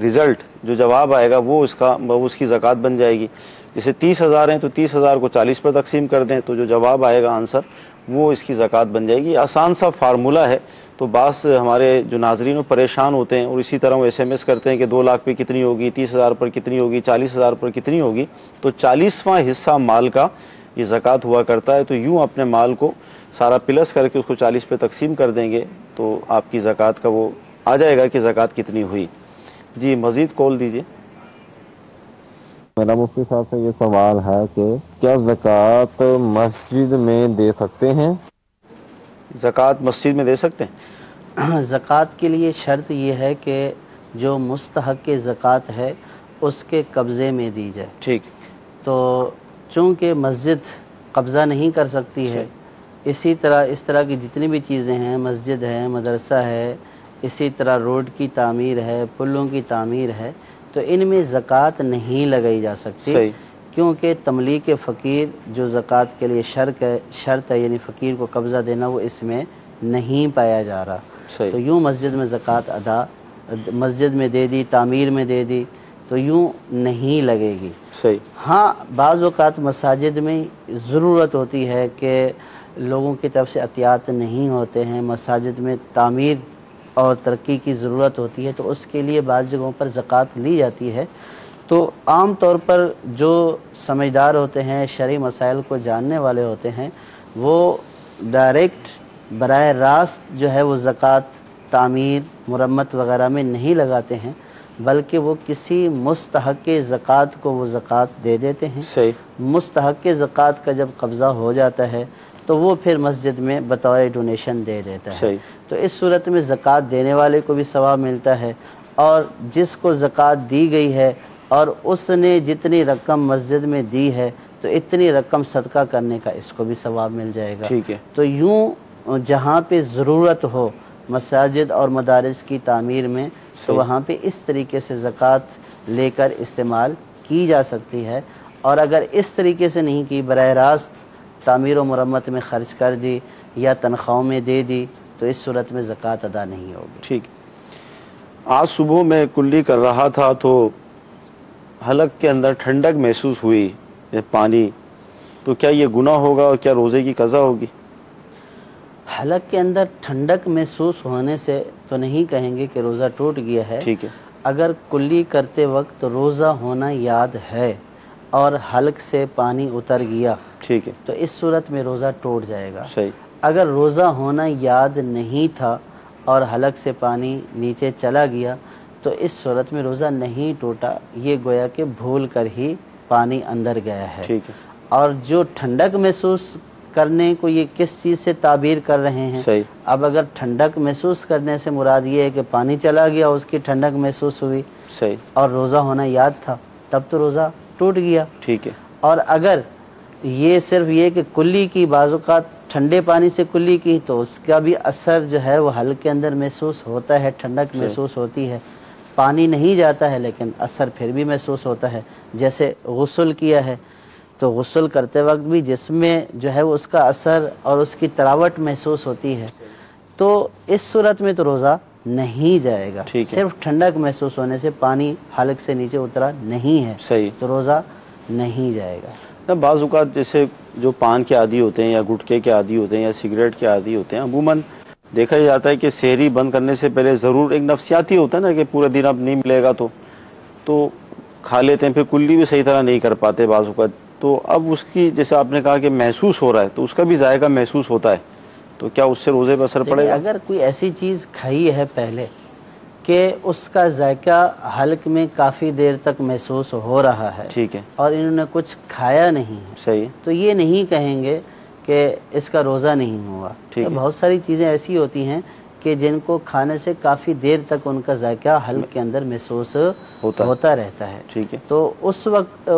رزلٹ، جو جواب آئے گا وہ اس کی زکوٰۃ بن جائے گی۔ جیسے 30,000 ہیں تو 30,000 کو 40 پر تقسیم کر دیں تو جو جواب آئے گا آنسر وہ اس کی زکوٰۃ بن جائے گی۔ آسان سا فارمولہ ہے۔ تو بعض ہمارے جو ناظرین پریشان ہوتے ہیں اور اسی طرح وہ SMS کرتے ہیں کہ 2 لاکھ پہ کتنی ہوگی، 30,000 پر کتنی ہوگی، 40,000 پر کتنی ہوگی؟ تو 40واں حصہ مال کا یہ زکوٰۃ ہوا کرتا ہے۔ تو یوں اپنے مال کو سارا پلس کر کے اس کو 40 پہ تقسیم کر دیں گے تو آپ کی زکوٰۃ کا وہ آ جائے گا کہ زکوٰۃ کتنی ہوئی۔ جی مزید کال دیجیے۔ میرا مفتی صاحب سے یہ سوال ہے کہ کیا زکوٰۃ مسجد میں دے سکتے ہیں؟ زکوٰۃ مسجد میں دے سکتے ہیں؟ زکوٰۃ کے لیے شرط یہ ہے کہ جو مستحق زکوٰۃ ہے اس کے قبضے میں دی جائے۔ ٹھیک۔ تو چونکہ مسجد قبضہ نہیں کر سکتی ہے، اسی طرح اس طرح کی جتنی بھی چیزیں ہیں، مسجد ہے، مدرسہ ہے، اسی طرح روڈ کی تعمیر ہے، پلوں کی تعمیر ہے، تو ان میں زکوٰۃ نہیں لگائی جا سکتی، کیونکہ تملیک فقیر جو زکوٰۃ کے لیے شرط ہے، یعنی فقیر کو قبضہ دینا، وہ اس میں نہیں پایا جا رہا۔ تو یوں مسجد میں زکوٰۃ مسجد میں دے دی، تعمیر میں دے دی، تو یوں نہیں لگے گی۔ ہاں بعض اوقات مساجد میں ضرورت ہوتی ہے کہ لوگوں کی طرف سے عطیات نہیں ہوتے ہیں، مساجد میں تعمیر اور ترقی کی ضرورت ہوتی ہے، تو اس کے لیے بعض جگہوں پر زکوٰۃ لی جاتی ہے۔ تو عام طور پر جو سمجھدار ہوتے ہیں، شرعی مسائل کو جاننے والے ہوتے ہیں، وہ ڈائریکٹ براہ راست جو ہے وہ زکوٰۃ تعمیر، مرمت وغیرہ میں نہیں لگاتے ہیں، بلکہ وہ کسی مستحق زکوٰۃ کو وہ زکوٰۃ دے دیتے ہیں۔ مستحق زکوٰۃ کا جب قبضہ ہو جاتا ہے تو وہ پھر مسجد میں بطور ڈونیشن دے دیتا ہے۔ تو اس صورت میں زکوٰۃ دینے والے کو بھی ثواب ملتا ہے، اور جس کو زکوٰۃ دی گئی ہے اور اس نے جتنی رقم مسجد میں دی ہے تو اتنی رقم صدقہ کرنے کا اس کو بھی ثواب مل جائے گا۔ تو یوں جہاں پہ ضرورت ہو مساجد اور مدارس کی تعمیر میں، تو وہاں پہ اس طریقے سے زکوٰۃ لے کر استعمال کی جا سکتی ہے، اور اگر اس طریقے سے نہیں کی، براہ راست تعمیر و مرمت میں خرچ کر دی یا تنخواہوں میں دے دی، تو اس صورت میں زکوٰۃ ادا نہیں ہوگی۔ ٹھیک۔ آج صبح میں کلی کر رہا تھا تو حلق کے اندر ٹھنڈک محسوس ہوئی، پانی، تو کیا یہ گناہ ہوگا اور کیا روزے کی قضا ہوگی؟ حلق کے اندر ٹھنڈک محسوس ہونے سے تو نہیں کہیں گے کہ روزہ ٹوٹ گیا ہے۔ ٹھیک ہے۔ اگر کلی کرتے وقت روزہ ہونا یاد ہے اور حلق سے پانی اتر گیا، ٹھیک ہے، تو اس صورت میں روزہ ٹوٹ جائے گا۔ صحیح۔ اگر روزہ ہونا یاد نہیں تھا اور حلق سے پانی نیچے چلا گیا تو اس صورت میں روزہ نہیں ٹوٹا، یہ گویا کہ بھول کر ہی پانی اندر گیا ہے۔ ٹھیک ہے۔ اور جو ٹھنڈک محسوس کرنے کو یہ کس چیز سے تعبیر کر رہے ہیں؟ صحیح. اب اگر ٹھنڈک محسوس کرنے سے مراد یہ ہے کہ پانی چلا گیا اس کی ٹھنڈک محسوس ہوئی صحیح اور روزہ ہونا یاد تھا تب تو روزہ ٹوٹ گیا. ٹھیک ہے. اور اگر یہ صرف یہ کہ کلی کی بعض اوقات ٹھنڈے پانی سے کلی کی تو اس کا بھی اثر جو ہے وہ حلق کے اندر محسوس ہوتا ہے، ٹھنڈک محسوس ہوتی ہے. پانی نہیں جاتا ہے لیکن اثر پھر بھی محسوس ہوتا ہے. جیسے غسل کیا ہے تو غسل کرتے وقت بھی جسم میں جو ہے وہ اس کا اثر اور اس کی تراوٹ محسوس ہوتی ہے. تو اس صورت میں تو روزہ نہیں جائے گا. صرف ٹھنڈک محسوس ہونے سے پانی حلق سے نیچے اترا نہیں ہے صحیح تو روزہ نہیں جائے گا. بعض اوقات جیسے جو پان کے عادی ہوتے ہیں یا گٹکے کے عادی ہوتے ہیں یا سگریٹ کے عادی ہوتے ہیں، عموماً دیکھا جاتا ہے کہ سحری بند کرنے سے پہلے ضرور ایک نفسیاتی ہوتا ہے نا کہ پورے دن اب نہیں ملے گا تو کھا لیتے ہیں، پھر کلی بھی صحیح طرح نہیں کر پاتے بعض اوقات. تو اب اس کی جیسے آپ نے کہا کہ محسوس ہو رہا ہے تو اس کا بھی ذائقہ محسوس ہوتا ہے، تو کیا اس سے روزے پہ اثر پڑے گا؟ اگر کوئی ایسی چیز کھائی ہے پہلے کہ اس کا ذائقہ حلق میں کافی دیر تک محسوس ہو رہا ہے، ٹھیک ہے، اور انہوں نے کچھ کھایا نہیں ہے، صحیح، تو یہ نہیں کہیں گے کہ اس کا روزہ نہیں ہوا. بہت ساری چیزیں ایسی ہوتی ہیں کہ جن کو کھانے سے کافی دیر تک ان کا ذائقہ حلق کے اندر محسوس ہوتا رہتا ہے. ٹھیک ہے. تو اس وقت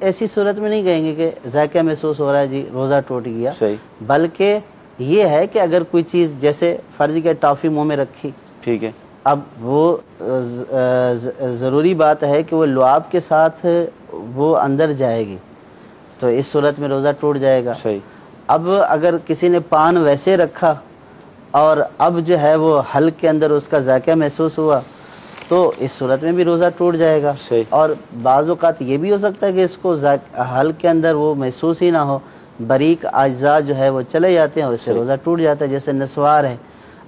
ایسی صورت میں نہیں کہیں گے کہ ذائقہ محسوس ہو رہا ہے جی روزہ ٹوٹ گیا، صحیح، بلکہ یہ ہے کہ اگر کوئی چیز جیسے فرض کے ٹافی منہ میں رکھی، ٹھیک ہے، اب وہ ضروری بات ہے کہ وہ لعاب کے ساتھ وہ اندر جائے گی تو اس صورت میں روزہ ٹوٹ جائے گا. صحیح. اب اگر کسی نے پان ویسے رکھا اور اب جو ہے وہ حلق کے اندر اس کا ذائقہ محسوس ہوا تو اس صورت میں بھی روزہ ٹوٹ جائے گا. صحیح. اور بعض اوقات یہ بھی ہو سکتا ہے کہ اس کو حلق کے اندر وہ محسوس ہی نہ ہو، باریک اجزاء جو ہے وہ چلے جاتے ہیں اور اس سے روزہ ٹوٹ جاتا ہے. جیسے نسوار ہے،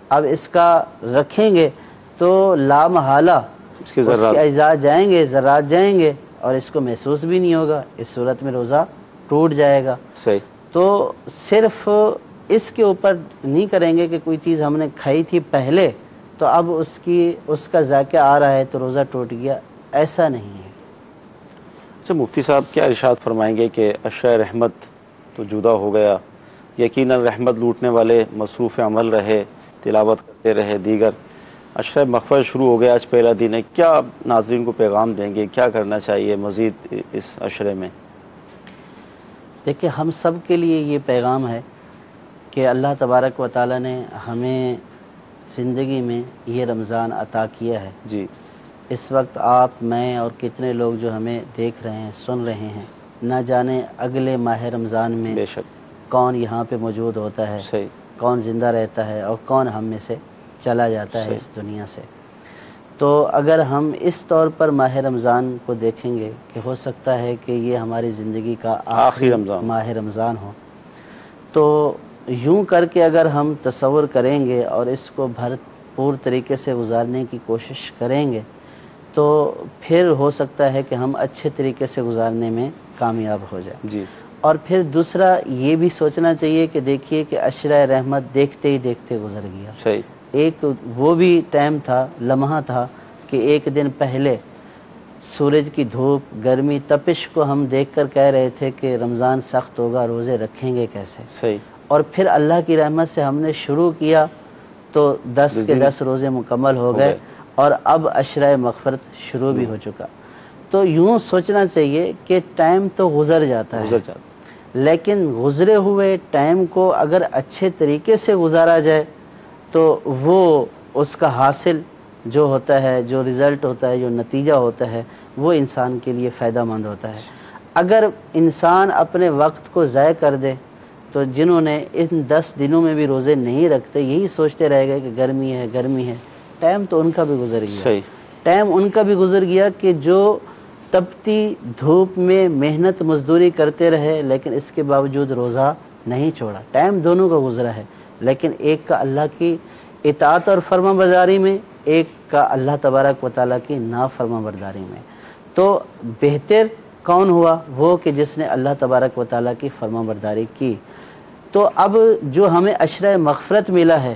اب اس کا رکھیں گے تو لامحالہ اس کے اجزاء جائیں گے، ذرات جائیں گے اور اس کو محسوس بھی نہیں ہوگا، اس صورت میں روزہ ٹوٹ جائے گا. صحیح. تو صرف اس کے اوپر نہیں کریں گے کہ کوئی چیز ہم نے کھائی تھی پہلے تو اب اس کا ذائقہ آ رہا ہے تو روزہ ٹوٹ گیا، ایسا نہیں ہے. اچھا مفتی صاحب کیا ارشاد فرمائیں گے کہ اشرۂ رحمت تو جدا ہو گیا، یقیناً رحمت لوٹنے والے مصروف عمل رہے، تلاوت کرتے رہے، دیگر اشرۂ مغفرت شروع ہو گیا، آج پہلا دن ہے، کیا ناظرین کو پیغام دیں گے، کیا کرنا چاہیے مزید اس اشرے میں؟ دیکھیں ہم سب کے لیے یہ پیغام ہے کہ اللہ تبارک و تعالیٰ نے ہمیں زندگی میں یہ رمضان عطا کیا ہے. جی. اس وقت آپ، میں اور کتنے لوگ جو ہمیں دیکھ رہے ہیں، سن رہے ہیں، نہ جانے اگلے ماہ رمضان میں بے شک کون یہاں پہ موجود ہوتا ہے، صحیح، کون زندہ رہتا ہے اور کون ہم میں سے چلا جاتا ہے اس دنیا سے. تو اگر ہم اس طور پر ماہ رمضان کو دیکھیں گے کہ ہو سکتا ہے کہ یہ ہماری زندگی کا آخری ماہ رمضان ہو، تو یوں کر کے اگر ہم تصور کریں گے اور اس کو بھرپور طریقے سے گزارنے کی کوشش کریں گے تو پھر ہو سکتا ہے کہ ہم اچھے طریقے سے گزارنے میں کامیاب ہو جائیں. جی. اور پھر دوسرا یہ بھی سوچنا چاہیے کہ دیکھیے کہ عشرۂ رحمت دیکھتے ہی دیکھتے گزر گیا. صحیح. ایک وہ بھی ٹائم تھا، لمحہ تھا کہ ایک دن پہلے سورج کی دھوپ، گرمی، تپش کو ہم دیکھ کر کہہ رہے تھے کہ رمضان سخت ہوگا، روزے رکھیں گے کیسے. صحیح. اور پھر اللہ کی رحمت سے ہم نے شروع کیا تو 10 کے 10 روزے مکمل ہو گئے اور اب عشرۂ مغفرت شروع بھی ہو چکا. تو یوں سوچنا چاہیے کہ ٹائم تو گزر جاتا ہے، لیکن گزرے ہوئے ٹائم کو اگر اچھے طریقے سے گزارا جائے تو وہ اس کا حاصل جو ہوتا ہے، جو رزلٹ ہوتا ہے، جو نتیجہ ہوتا ہے، وہ انسان کے لیے فائدہ مند ہوتا ہے. اگر انسان اپنے وقت کو ضائع کر دے تو جنہوں نے ان 10 دنوں میں بھی روزے نہیں رکھتے یہی سوچتے رہ گئے کہ گرمی ہے گرمی ہے، ٹائم تو ان کا بھی گزر گیا. صحیح. ٹائم ان کا بھی گزر گیا کہ جو تپتی دھوپ میں محنت مزدوری کرتے رہے لیکن اس کے باوجود روزہ نہیں چھوڑا. ٹائم دونوں کا گزرا ہے، لیکن ایک کا اللہ کی اطاعت اور فرما برداری میں، ایک کا اللہ تبارک و تعالیٰ کی نافرما برداری میں. تو بہتر کون ہوا؟ وہ کہ جس نے اللہ تبارک و تعالیٰ کی فرما برداری کی. تو اب جو ہمیں عشرۂ مغفرت ملا ہے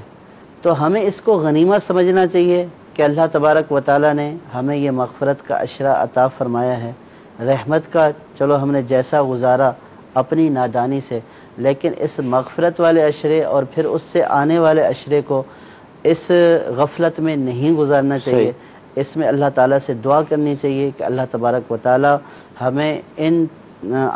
تو ہمیں اس کو غنیمت سمجھنا چاہیے کہ اللہ تبارک و تعالیٰ نے ہمیں یہ مغفرت کا عشرہ عطا فرمایا ہے. رحمت کا چلو ہم نے جیسا گزارا اپنی نادانی سے، لیکن اس مغفرت والے عشرے اور پھر اس سے آنے والے عشرے کو اس غفلت میں نہیں گزارنا چاہیے۔ اس میں اللہ تعالیٰ سے دعا کرنی چاہیے کہ اللہ تبارک و تعالیٰ ہمیں ان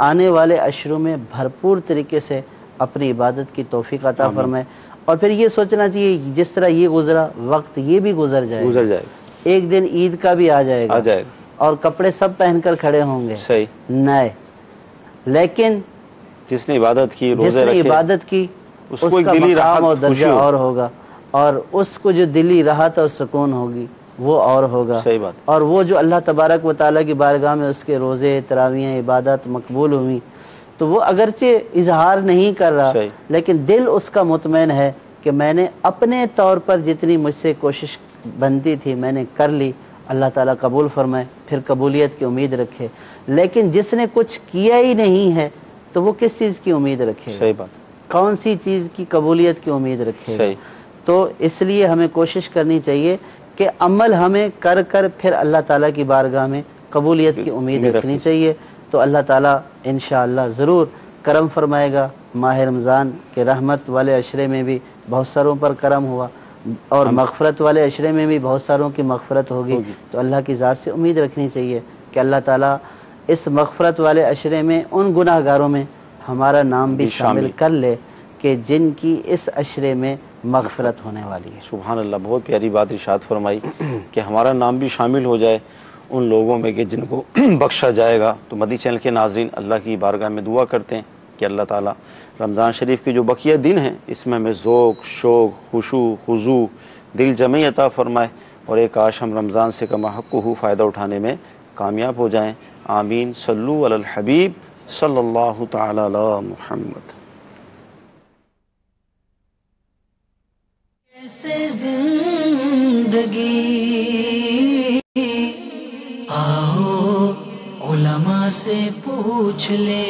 آنے والے عشروں میں بھرپور طریقے سے اپنی عبادت کی توفیق عطا فرمائے، اور پھر یہ سوچنا چاہیے جس طرح یہ گزرا وقت یہ بھی گزر جائے، ایک دن عید کا بھی آ جائے گا اور کپڑے سب پہن کر کھڑے ہوں گے نئے، لیکن جس نے عبادت کی، جس نے عبادت کی اس کا مقام اور درجہ اور ہوگا، اور اس کو جو دلی راحت اور سکون ہوگی وہ اور ہوگا۔ صحیح بات۔ اور وہ جو اللہ تبارک و تعالیٰ کی بارگاہ میں اس کے روزے، تراویح، عبادت مقبول ہوئی، تو وہ اگرچہ اظہار نہیں کر رہا لیکن دل اس کا مطمئن ہے کہ میں نے اپنے طور پر جتنی مجھ سے کوشش بنتی تھی میں نے کر لی، اللہ تعالیٰ قبول فرمائے، پھر قبولیت کی امید رکھے۔ لیکن جس نے کچھ کیا ہی نہیں ہے تو وہ کس چیز کی امید رکھے؟ صحیح بات۔ کون سی چیز کی قبولیت کی امید رکھے؟ تو اس لیے ہمیں کوشش کرنی چاہیے کہ عمل ہمیں کر کر پھر اللہ تعالیٰ کی بارگاہ میں قبولیت کی امید رکھنی چاہیے، تو اللہ تعالیٰ انشاءاللہ ضرور کرم فرمائے گا۔ ماہ رمضان کے رحمت والے عشرے میں بھی بہت ساروں پر کرم ہوا، اور مغفرت والے عشرے میں بھی بہت ساروں کی مغفرت ہوگی، تو اللہ کی ذات سے امید رکھنی چاہیے کہ اللہ تعالیٰ اس مغفرت والے عشرے میں ان گناہ گاروں میں ہمارا نام بھی شامل کر لے کہ جن کی اس عشرے میں مغفرت ہونے والی ہے۔ سبحان اللہ، بہت پیاری بات ارشاد فرمائی کہ ہمارا نام بھی شامل ہو جائے ان لوگوں میں کہ جن کو بخشا جائے گا۔ تو مدی چینل کے ناظرین اللہ کی بارگاہ میں دعا کرتے ہیں کہ اللہ تعالیٰ رمضان شریف کے جو بقیہ دن ہیں اس میں ہمیں ذوق، شوق، خشوع، خضوع، دل جمعی عطا فرمائے، اور ایک کاش ہم رمضان سے کما حق کو فائدہ اٹھانے میں کامیاب ہو جائیں۔ آمین۔ صلو علی الحبیب صلی اللہ تعالی علی محمد۔ زندگی آؤ علماء سے پوچھ لے،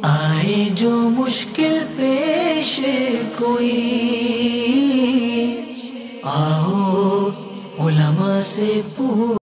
آئے جو مشکل پیش کوئی، آؤ علماء سے پوچھ